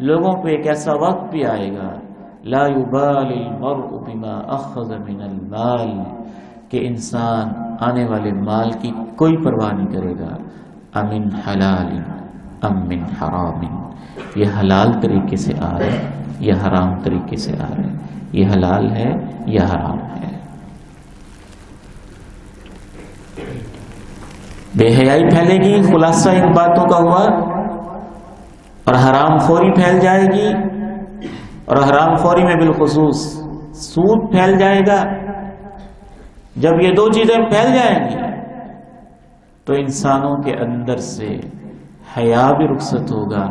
لوگوں پہ ایک ایسا وقت بھی آئے گا، لا يبال المرء بما اخذ من المال، کہ انسان آنے والے مال کی کوئی پرواہ نہیں کرے گا، امن حلال ام من حرام، یہ حلال طریقے سے آ رہا ہے یا حرام طریقے سے آ رہا ہے، یہ حلال ہے یا حرام ہے۔ بے حیائی پھیلے گی، خلاصہ ان باتوں کا ہوا، اور حرام خوری پھیل جائے گی، اور حرام خوری میں بالخصوص سود پھیل جائے گا۔ جب یہ دو چیزیں پھیل جائیں گی تو انسانوں کے اندر سے حیا بھی رخصت ہوگا،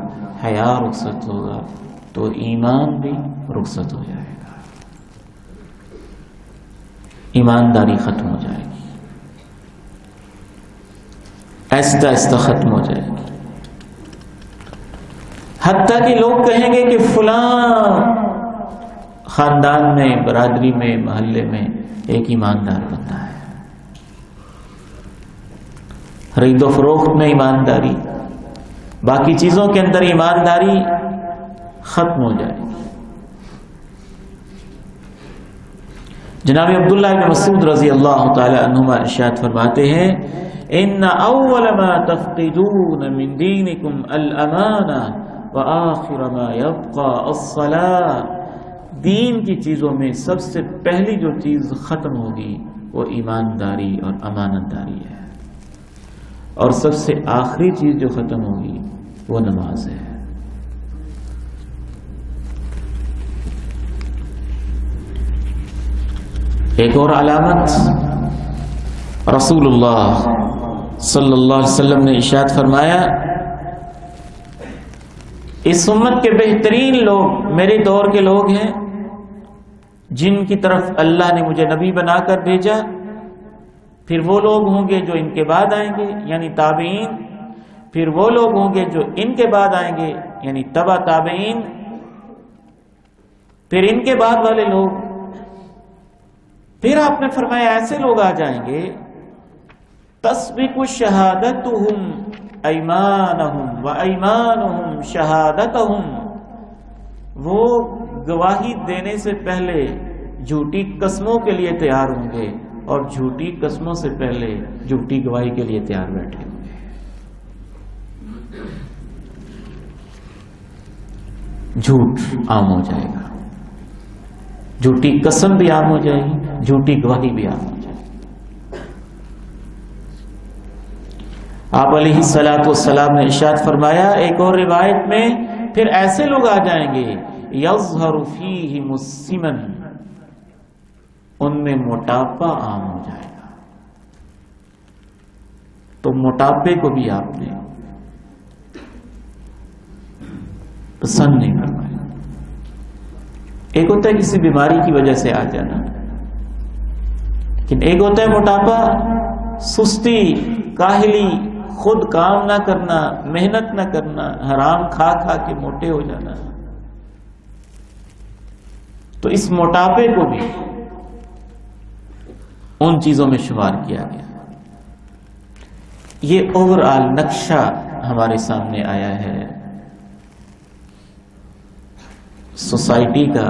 حیا رخصت ہوگا تو ایمان بھی رخصت ہو جائے گا، ایمانداری ختم ہو جائے گی، آہستہ آہستہ ختم ہو جائے گی، حتیٰ کہ لوگ کہیں گے کہ فلاں خاندان میں، برادری میں، محلے میں ایک ایماندار بندہ ہے، خرید و فروخت میں ایمانداری، باقی چیزوں کے اندر ایمانداری ختم ہو جائے گی۔ جناب عبداللہ بن مسعود رضی اللہ تعالی عنہما ارشاد فرماتے ہیں، ان اول ما تفقدون من دینکم الامانہ وآخر ما يبقى الصلاة، دین کی چیزوں میں سب سے پہلی جو چیز ختم ہوگی وہ ایمانداری اور امانتداری ہے، اور سب سے آخری چیز جو ختم ہوگی وہ نماز ہے۔ ایک اور علامت رسول اللہ صلی اللہ علیہ وسلم نے ارشاد فرمایا، اس امت کے بہترین لوگ میرے دور کے لوگ ہیں جن کی طرف اللہ نے مجھے نبی بنا کر بھیجا، پھر وہ لوگ ہوں گے جو ان کے بعد آئیں گے یعنی تابعین، پھر وہ لوگ ہوں گے جو ان کے بعد آئیں گے یعنی تبع تابعین، پھر ان کے بعد والے لوگ، پھر آپ نے فرمایا ایسے لوگ آ جائیں گے تسبق شہادتہم ایمانہم و ایمانہم شہادتہم، وہ گواہی دینے سے پہلے جھوٹی قسموں کے لیے تیار ہوں گے اور جھوٹی قسموں سے پہلے جھوٹی گواہی کے لیے تیار بیٹھے ہوں گے. جھوٹ عام ہو جائے گا، جھوٹی قسم بھی عام ہو جائے گی، جھوٹی گواہی بھی عام ہو جائے گی. آپ علیہ الصلوۃ والسلام نے ارشاد فرمایا ایک اور روایت میں، پھر ایسے لوگ آ جائیں گے یظہر فیہم السمن، ان میں موٹاپا عام ہو جائے گا. تو موٹاپے کو بھی آپ نے پسند نہیں کرنا. ایک ہوتا ہے کسی بیماری کی وجہ سے آ جانا، لیکن ایک ہوتا ہے موٹاپا، سستی، کاہلی، خود کام نہ کرنا، محنت نہ کرنا، حرام کھا کھا کے موٹے ہو جانا. تو اس موٹاپے کو بھی ان چیزوں میں شمار کیا گیا. یہ اوور آل نقشہ ہمارے سامنے آیا ہے سوسائٹی کا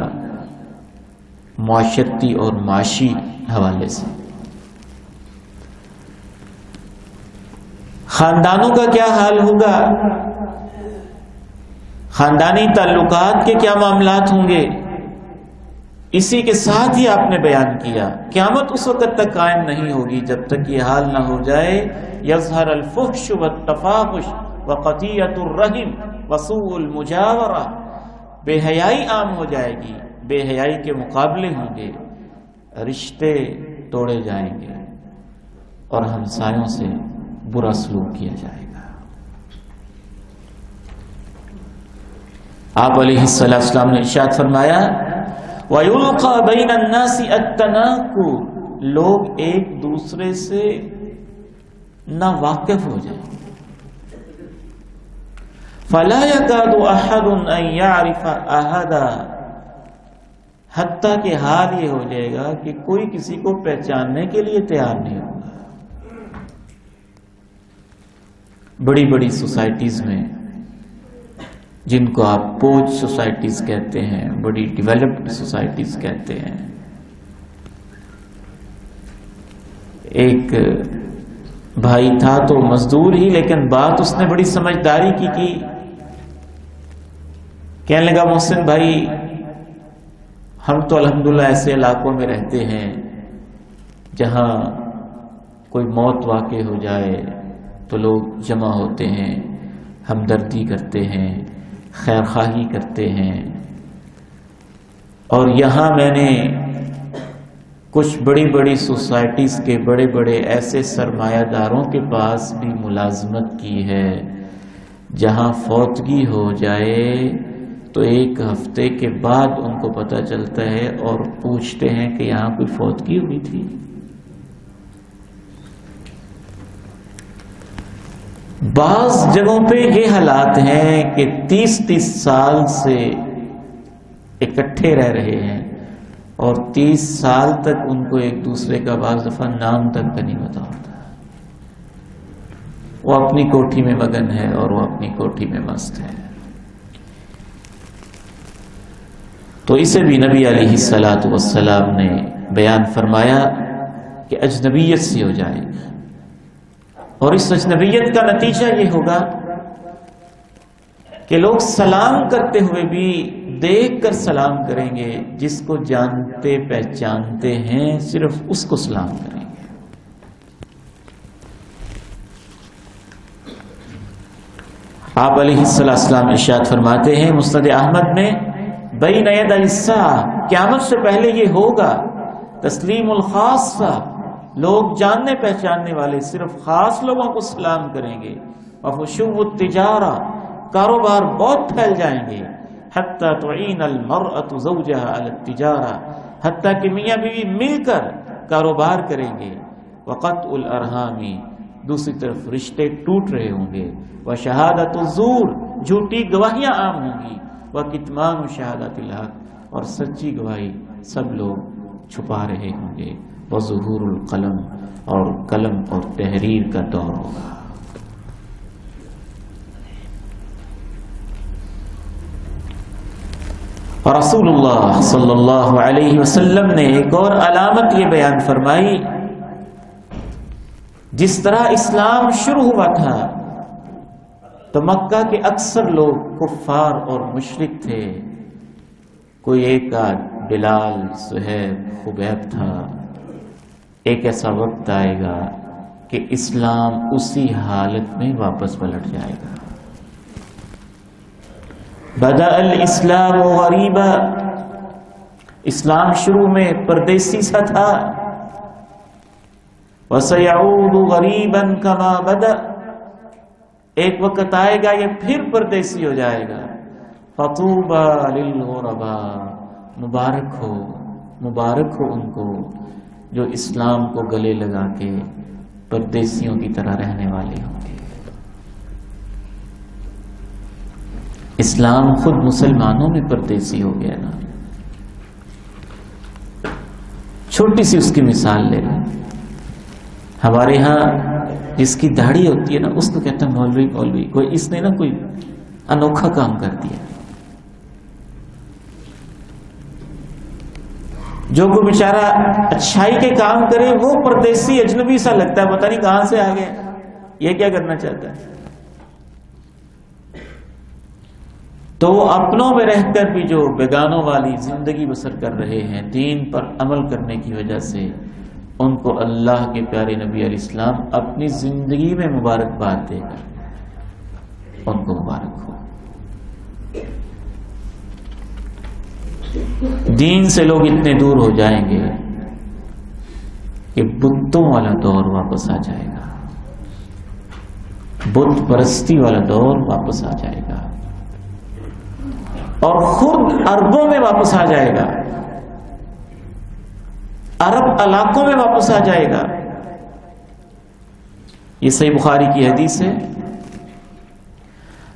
معاشرتی اور معاشی حوالے سے. خاندانوں کا کیا حال ہوگا، خاندانی تعلقات کے کیا معاملات ہوں گے، اسی کے ساتھ ہی آپ نے بیان کیا. قیامت اس وقت تک قائم نہیں ہوگی جب تک یہ حال نہ ہو جائے یظہر الفحش والتفاحش وقطیعۃ الرحم وسوء المجاورہ. بے حیائی عام ہو جائے گی، بے حیائی کے مقابلے ہوں گے، رشتے توڑے جائیں گے اور ہمسایوں سے برا سلوک کیا جائے گا. آپ علیہ السلام نے ارشاد فرمایا وَيُلْقَى بَيْنَ النَّاسِ التَّنَاكُرُ، لوگ ایک دوسرے سے ناواقف ہو جائیں. فَلَا يَكَادُ أَحَدٌ أَن يَعْرِفَ أَحَدًا، حتیٰ کہ حال یہ ہو جائے گا کہ کوئی کسی کو پہچاننے کے لیے تیار نہیں ہوگا. بڑی بڑی سوسائٹیز میں، جن کو آپ پوچھ سوسائٹیز کہتے ہیں، بڑی ڈیولپڈ سوسائٹیز کہتے ہیں، ایک بھائی تھا تو مزدور ہی، لیکن بات اس نے بڑی سمجھداری کی کہنے لگا محسن بھائی ہم تو الحمدللہ ایسے علاقوں میں رہتے ہیں جہاں کوئی موت واقع ہو جائے تو لوگ جمع ہوتے ہیں، ہمدردی کرتے ہیں، خیر خواہی کرتے ہیں. اور یہاں میں نے کچھ بڑی بڑی سوسائٹیز کے بڑے بڑے ایسے سرمایہ داروں کے پاس بھی ملازمت کی ہے جہاں فوتگی ہو جائے تو ایک ہفتے کے بعد ان کو پتہ چلتا ہے اور پوچھتے ہیں کہ یہاں کوئی فوتگی ہوئی تھی. بعض جگہوں پہ یہ حالات ہیں کہ 30 سال سے اکٹھے رہ رہے ہیں اور 30 سال تک ان کو ایک دوسرے کا بعض دفعہ نام تک کا نہیں پتا ہوتا. وہ اپنی کوٹھی میں مگن ہے اور وہ اپنی کوٹھی میں مست ہے. تو اسے بھی نبی علیہ الصلوۃ والسلام نے بیان فرمایا کہ اجنبیت سی ہو جائے گی، اور اس اجنبیت کا نتیجہ یہ ہوگا کہ لوگ سلام کرتے ہوئے بھی دیکھ کر سلام کریں گے، جس کو جانتے پہچانتے ہیں صرف اس کو سلام کریں گے. آپ علیہ السلام ارشاد فرماتے ہیں مسند احمد میں بین ید الساعہ، قیامت سے پہلے یہ ہوگا تسلیم الخاصہ، لوگ جاننے پہچاننے والے صرف خاص لوگوں کو سلام کریں گے. وفشو التجارہ، کاروبار بہت پھیل جائیں گے. حتی تعین المرأة زوجها علی التجارہ، حتیٰ کہ میاں بیوی مل کر کاروبار کریں گے. وقطع الارحام، دوسری طرف رشتے ٹوٹ رہے ہوں گے. وشہادت الزور، جھوٹی گواہیاں عام ہوں گی. وکتمان شہادت الحق، اور سچی گواہی سب لوگ چھپا رہے ہوں گے. وظہور القلم، اور قلم اور تحریر کا دور ہوگا۔ اور رسول اللہ صلی اللہ علیہ وسلم نے ایک اور علامت یہ بیان فرمائی، جس طرح اسلام شروع ہوا تھا تو مکہ کے اکثر لوگ کفار اور مشرک تھے، کوئی ایک آدھ بلال، سہیب، خبیب تھا۔ ایک ایسا وقت آئے گا کہ اسلام اسی حالت میں واپس پلٹ جائے گا۔ بدأ الاسلام غریبا، اسلام شروع میں پردیسی سا تھا، وسيعود غریبا كما بدأ، ایک وقت آئے گا یہ پھر پردیسی ہو جائے گا۔ فطوبى للغرباء، مبارک ہو ان کو جو اسلام کو گلے لگا کے پردیسیوں کی طرح رہنے والے ہوں گے۔ اسلام خود مسلمانوں میں پردیسی ہو گیا نا۔ چھوٹی سی اس کی مثال لے لیں، ہمارے ہاں جس کی داڑھی ہوتی ہے نا اس کو کہتا ہے مولوی مولوی، کوئی اس نے نا کوئی انوکھا کام کر دیا۔ جو کوئی بیچارہ اچھائی کے کام کرے وہ پردیسی اجنبی سا لگتا ہے، پتہ نہیں کہاں سے آ گیا، یہ کیا کرنا چاہتا ہے۔ تو وہ اپنوں میں رہ کر بھی جو بیگانوں والی زندگی بسر کر رہے ہیں دین پر عمل کرنے کی وجہ سے، ان کو اللہ کے پیارے نبی علیہ السلام اپنی زندگی میں مبارکباد دے کر ان کو مبارک ہو۔ دین سے لوگ اتنے دور ہو جائیں گے کہ بتوں والا دور واپس آ جائے گا، بت پرستی والا دور واپس آ جائے گا، اور خود عربوں میں واپس آ جائے گا، عرب علاقوں میں واپس آ جائے گا۔ یہ صحیح بخاری کی حدیث ہے۔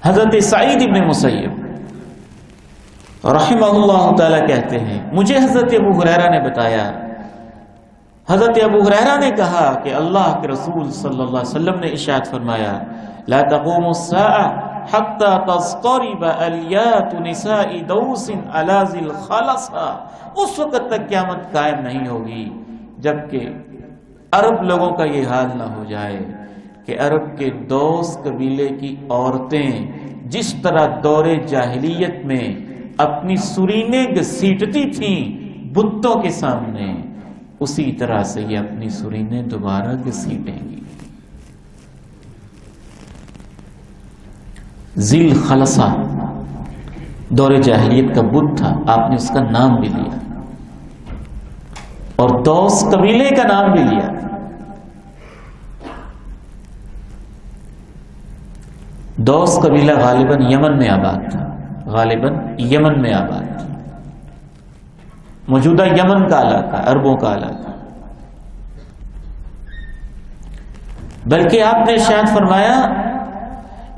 حضرت سعید ابن مسیب رحمہ اللہ تعالی کہتے ہیں مجھے حضرت ابو ہریرہ نے بتایا، حضرت ابو ہریرہ نے کہا کہ اللہ کے رسول صلی اللہ علیہ وسلم نے ارشاد فرمایا، لا تقوم الساعة حتى تضطرب الیات نساء دوس علی ذی الخلصہ، اس وقت تک قیامت قائم نہیں ہوگی جبکہ عرب لوگوں کا یہ حال نہ ہو جائے کہ عرب کے دوس قبیلے کی عورتیں جس طرح دور جاہلیت میں اپنی سرینیں گھسیٹتی تھیں بتوں کے سامنے، اسی طرح سے یہ اپنی سرینیں دوبارہ گھسیٹیں گی۔ ذی الخلصہ دور جاہلیت کا بت تھا، آپ نے اس کا نام بھی لیا اور دوس قبیلے کا نام بھی لیا۔ دوس قبیلہ غالباً یمن میں آباد تھا، غالباً یمن میں آباد تھا، موجودہ یمن کا علاقہ، عربوں کا علاقہ۔ بلکہ آپ نے ارشاد فرمایا،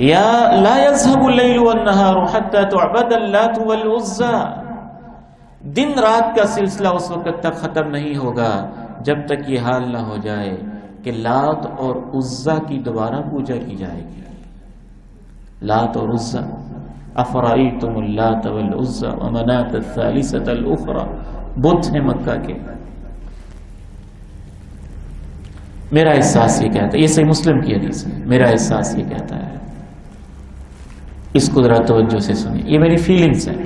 یا لا يذهب الليل والنهار حتى تعبد اللات والعزى، دن رات کا سلسلہ اس وقت تک ختم نہیں ہوگا جب تک یہ حال نہ ہو جائے کہ لات اور عزا کی دوبارہ پوجا کی جائے گی۔ لات اور عزا، افرائیتم اللات والعزى ومناة الثالثة الاخرى، بت ہیں مکہ کے۔ میرا احساس یہ کہتا ہے، یہ صحیح مسلم کی حدیث ہے، میرا احساس یہ کہتا ہے، اس کو ذرا توجہ سے سنیں، یہ میری فیلنگز ہیں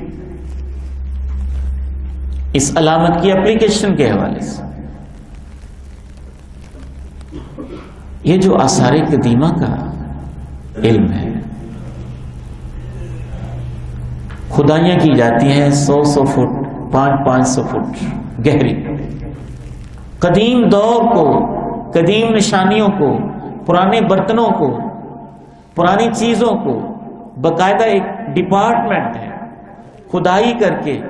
اس علامت کی اپلیکیشن کے حوالے سے۔ یہ جو آثار قدیمہ کا علم ہے، خدائیاں کی جاتی ہیں 100 فٹ 500 فٹ گہری، قدیم دور کو، قدیم نشانیوں کو، پرانے برتنوں کو، پرانی چیزوں کو باقاعدہ ایک ڈپارٹمنٹ ہے، کھدائی کر کے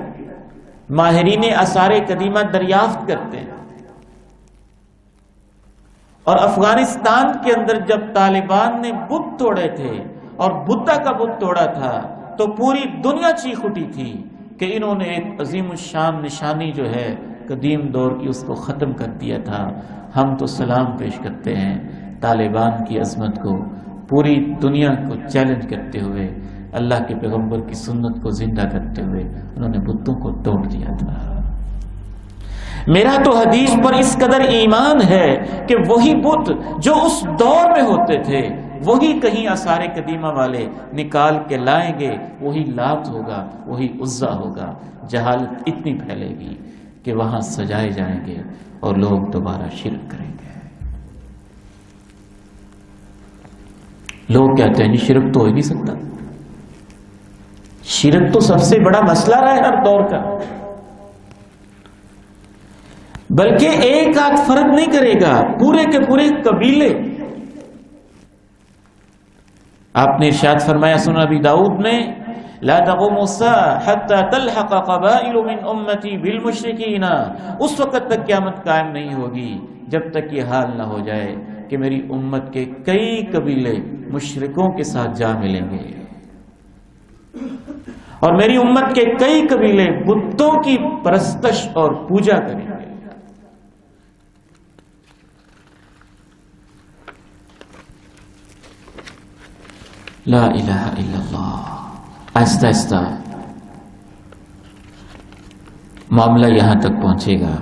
ماہرین آثار قدیمہ دریافت کرتے ہیں۔ اور افغانستان کے اندر جب طالبان نے بت توڑے تھے اور بدھا کا بت توڑا تھا تو پوری دنیا چیخ اٹھی تھی کہ انہوں نے ایک عظیم الشان نشانی جو ہے قدیم دور کی اس کو ختم کر دیا تھا. ہم تو سلام پیش کرتے ہیں طالبان کی عظمت کو، پوری دنیا کو چیلنج کرتے ہوئے، اللہ کے پیغمبر کی سنت کو زندہ کرتے ہوئے انہوں نے بتوں کو توڑ دیا تھا. میرا تو حدیث پر اس قدر ایمان ہے کہ وہی بت جو اس دور میں ہوتے تھے وہی کہیں آثار قدیمہ والے نکال کے لائیں گے، وہی لات ہوگا، وہی عزا ہوگا. جہالت اتنی پھیلے گی کہ وہاں سجائے جائیں گے اور لوگ دوبارہ شرک کریں گے. لوگ کہتے ہیں جی شرک تو ہو ہی نہیں سکتا. شرک تو سب سے بڑا مسئلہ رہا ہے ہر دور کا، بلکہ ایک آدھ فرق نہیں کرے گا، پورے کے پورے قبیلے. آپ نے ارشاد فرمایا سنن ابی داؤد میں لا تقوم الساعة حتى تلحق قبائل من امتی بالمشرکین. اس وقت تک قیامت قائم نہیں ہوگی جب تک یہ حال نہ ہو جائے کہ میری امت کے کئی قبیلے مشرکوں کے ساتھ جا ملیں گے اور میری امت کے کئی قبیلے بتوں کی پرستش اور پوجا کریں گے. لا الہ الا اللہ. آہستہ آہستہ معاملہ یہاں تک پہنچے گا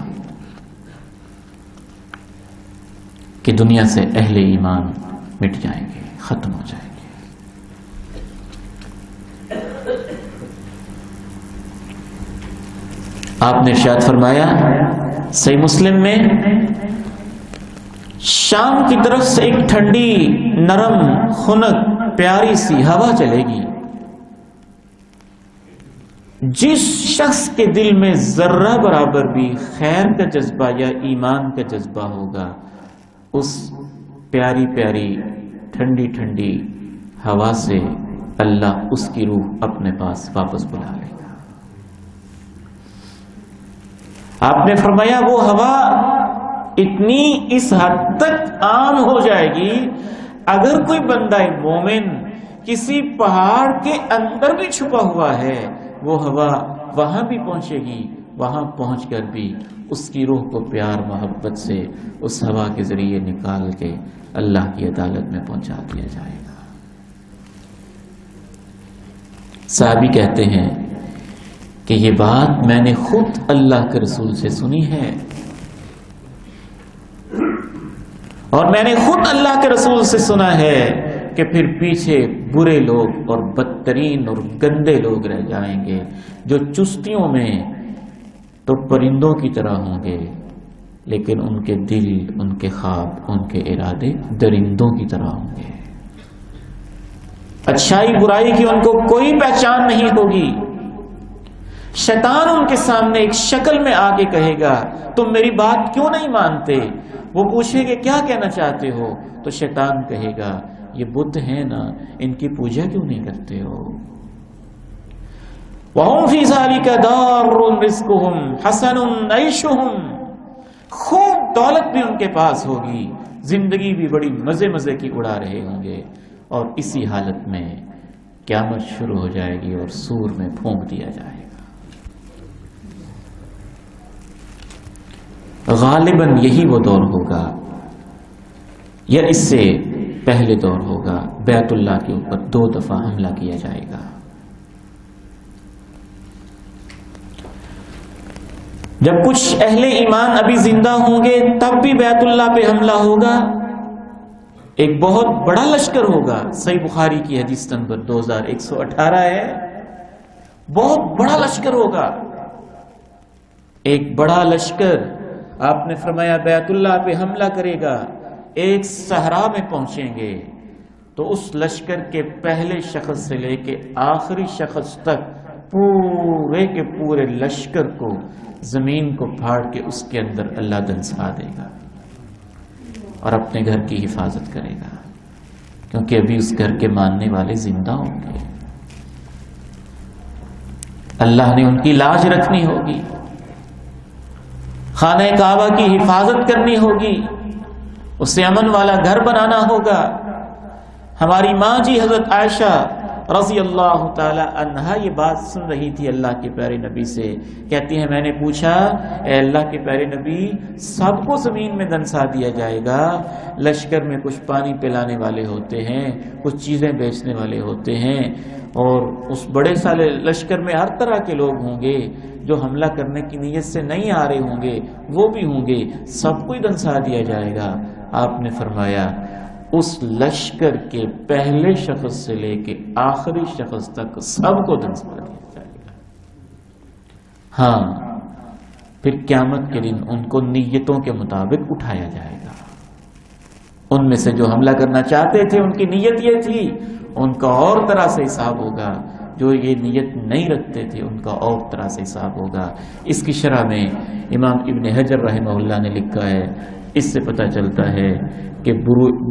کہ دنیا سے اہل ایمان مٹ جائیں گے، ختم ہو جائیں گے. آپ نے ارشاد فرمایا صحیح مسلم میں شام کی طرف سے ایک ٹھنڈی نرم خنک پیاری سی ہوا چلے گی. جس شخص کے دل میں ذرہ برابر بھی خیر کا جذبہ یا ایمان کا جذبہ ہوگا، اس پیاری پیاری ٹھنڈی ٹھنڈی ہوا سے اللہ اس کی روح اپنے پاس واپس بلا لے گا. آپ نے فرمایا وہ ہوا اتنی اس حد تک عام ہو جائے گی اگر کوئی بندہ مومن کسی پہاڑ کے اندر بھی چھپا ہوا ہے وہ ہوا وہاں بھی پہنچے گی، وہاں پہنچ کر بھی اس کی روح کو پیار محبت سے اس ہوا کے ذریعے نکال کے اللہ کی عدالت میں پہنچا دیا جائے گا. صحابی کہتے ہیں کہ یہ بات میں نے خود اللہ کے رسول سے سنی ہے اور میں نے خود اللہ کے رسول سے سنا ہے کہ پھر پیچھے برے لوگ اور بدترین اور گندے لوگ رہ جائیں گے جو چستیوں میں تو پرندوں کی طرح ہوں گے لیکن ان کے دل، ان کے خواب، ان کے ارادے درندوں کی طرح ہوں گے. اچھائی برائی کی ان کو کوئی پہچان نہیں ہوگی. شیطان ان کے سامنے ایک شکل میں آ کے کہے گا تم میری بات کیوں نہیں مانتے؟ وہ پوچھے گے کیا کہنا چاہتے ہو؟ تو شیطان کہے گا یہ بت ہیں نا، ان کی پوجا کیوں نہیں کرتے ہو؟ وَهُمْ فِي ذَلِكَ دَارٌ رِزْقُهُمْ حَسَنٌ عَيْشُهُمْ. خوب دولت بھی ان کے پاس ہوگی، زندگی بھی بڑی مزے مزے کی اڑا رہے ہوں گے، اور اسی حالت میں قیامت شروع ہو جائے گی اور سور میں پھونک دیا جائے گا. غالباً یہی وہ دور ہوگا یا اس سے پہلے دور ہوگا بیت اللہ کے اوپر 2 دفعہ حملہ کیا جائے گا. جب کچھ اہل ایمان ابھی زندہ ہوں گے تب بھی بیت اللہ پہ حملہ ہوگا. ایک بہت بڑا لشکر ہوگا، صحیح بخاری کی حدیث نمبر 2118 ہے. بہت بڑا لشکر ہوگا، ایک بڑا لشکر. آپ نے فرمایا بیت اللہ پہ حملہ کرے گا، ایک صحرا میں پہنچیں گے تو اس لشکر کے پہلے شخص سے لے کے آخری شخص تک پورے کے پورے لشکر کو زمین کو پھاڑ کے اس کے اندر اللہ دنسا دے گا اور اپنے گھر کی حفاظت کرے گا، کیونکہ ابھی اس گھر کے ماننے والے زندہ ہوں گے. اللہ نے ان کی لاج رکھنی ہوگی، خانہ کعبہ کی حفاظت کرنی ہوگی، اسے امن والا گھر بنانا ہوگا. ہماری ماں جی حضرت عائشہ رضی اللہ تعالی عنہا یہ بات سن رہی تھی اللہ کے پیارے نبی سے، کہتی ہے میں نے پوچھا اے اللہ کے پیارے نبی، سب کو زمین میں دنسا دیا جائے گا، لشکر میں کچھ پانی پلانے والے ہوتے ہیں، کچھ چیزیں بیچنے والے ہوتے ہیں، اور اس بڑے سارے لشکر میں ہر طرح کے لوگ ہوں گے جو حملہ کرنے کی نیت سے نہیں آ رہے ہوں گے، وہ بھی ہوں گے، سب کو ہی دنسا دیا جائے گا۔ آپ نے فرمایا اس لشکر کے پہلے شخص سے لے کے آخری شخص تک سب کو دنسا دیا جائے گا۔ ہاں، پھر قیامت کے دن ان کو نیتوں کے مطابق اٹھایا جائے گا۔ ان میں سے جو حملہ کرنا چاہتے تھے ان کی نیت یہ تھی، ان کا اور طرح سے حساب ہوگا، جو یہ نیت نہیں رکھتے تھے ان کا اور طرح سے حساب ہوگا۔ اس کی شرح میں امام ابن حجر رحمہ اللہ نے لکھا ہے، اس سے پتہ چلتا ہے کہ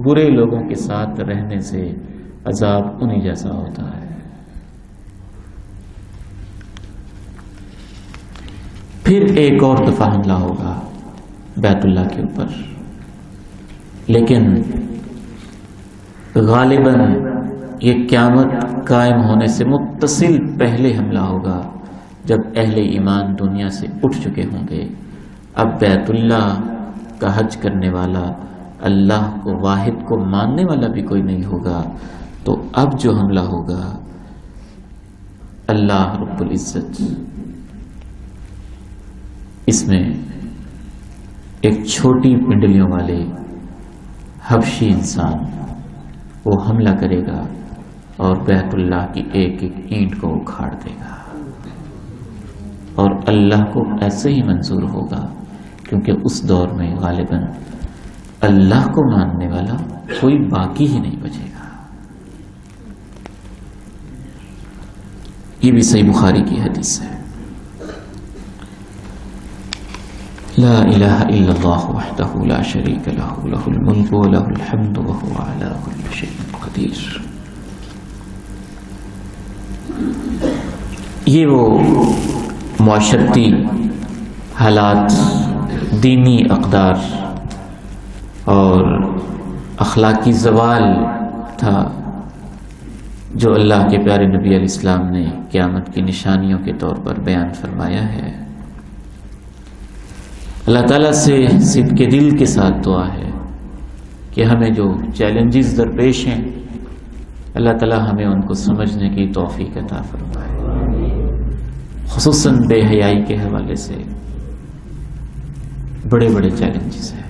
برے لوگوں کے ساتھ رہنے سے عذاب انہی جیسا ہوتا ہے۔ پھر ایک اور دفعہ حملہ ہوگا بیت اللہ کے اوپر، لیکن غالباً یہ قیامت قائم ہونے سے متصل پہلے حملہ ہوگا جب اہل ایمان دنیا سے اٹھ چکے ہوں گے۔ اب بیت اللہ کا حج کرنے والا، اللہ کو واحد کو ماننے والا بھی کوئی نہیں ہوگا، تو اب جو حملہ ہوگا اللہ رب العزت اس میں ایک چھوٹی پنڈلیوں والے حبشی انسان وہ حملہ کرے گا اور بیت اللہ کی ایک ایک اینٹ کو اکھاڑ دے گا، اور اللہ کو ایسے ہی منظور ہوگا کیونکہ اس دور میں غالباً اللہ کو ماننے والا کوئی باقی ہی نہیں بچے گا۔ یہ بھی صحیح بخاری کی حدیث ہے۔ لا الہ الا اللہ وحدہ لا شریک لہ لہ الملک ولہ الحمد وہو علی کل شیء قدیر۔ یہ وہ معاشرتی حالات، دینی اقدار اور اخلاقی زوال تھا جو اللہ کے پیارے نبی علیہ السلام نے قیامت کی نشانیوں کے طور پر بیان فرمایا ہے۔ اللہ تعالیٰ سے صدق دل کے ساتھ دعا ہے کہ ہمیں جو چیلنجز درپیش ہیں اللہ تعالیٰ ہمیں ان کو سمجھنے کی توفیق عطا فرمائے، خصوصاً بے حیائی کے حوالے سے بڑے بڑے چیلنجز ہیں۔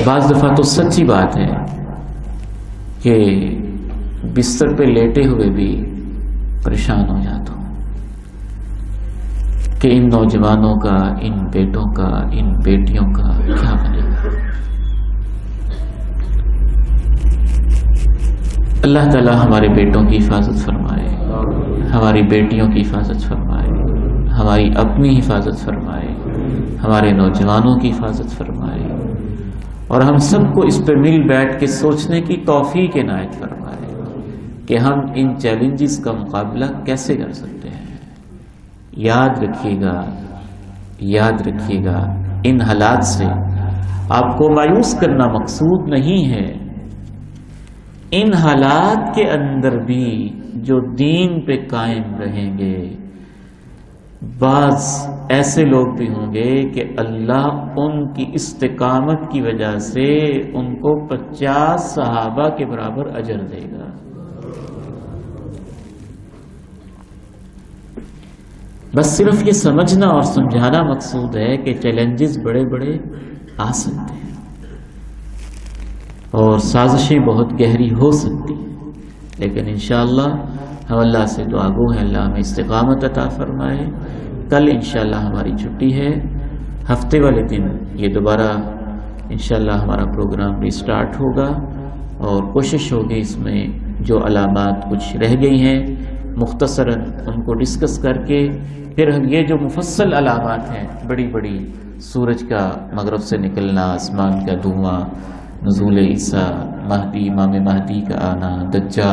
بعض دفعہ تو سچی بات ہے کہ بستر پہ لیٹے ہوئے بھی پریشان ہو جاتا ہوں کہ ان نوجوانوں کا، ان بیٹوں کا، ان بیٹیوں کا کیا بنے گا۔ اللہ تعالیٰ ہمارے بیٹوں کی حفاظت فرمائے، ہماری بیٹیوں کی حفاظت فرمائے، ہماری اپنی حفاظت فرمائے، ہمارے نوجوانوں کی حفاظت فرمائے، اور ہم سب کو اس پہ مل بیٹھ کے سوچنے کی توفیق عنایت فرمائے کہ ہم ان چیلنجز کا مقابلہ کیسے کر سکتے ہیں۔ یاد رکھیے گا ان حالات سے آپ کو مایوس کرنا مقصود نہیں ہے۔ ان حالات کے اندر بھی جو دین پہ قائم رہیں گے، بعض ایسے لوگ بھی ہوں گے کہ اللہ ان کی استقامت کی وجہ سے ان کو 50 صحابہ کے برابر اجر دے گا۔ بس صرف یہ سمجھنا اور سمجھانا مقصود ہے کہ چیلنجز بڑے بڑے آ سکتے ہیں اور سازشیں بہت گہری ہو سکتی ہیں، لیکن انشاءاللہ ہم اللہ سے دعا گو ہیں اللہ ہمیں استقامت عطا فرمائے۔ کل انشاءاللہ ہماری چھٹی ہے، ہفتے والے دن یہ دوبارہ انشاءاللہ ہمارا پروگرام ریسٹارٹ ہوگا، اور کوشش ہوگی اس میں جو علامات کچھ رہ گئی ہیں مختصراً ان کو ڈسکس کر کے پھر ہم یہ جو مفصل علامات ہیں بڑی بڑی، سورج کا مغرب سے نکلنا، آسمان کا دھواں، نزول عیسیٰ، مہدی، امام مہدی کا آنا، دجال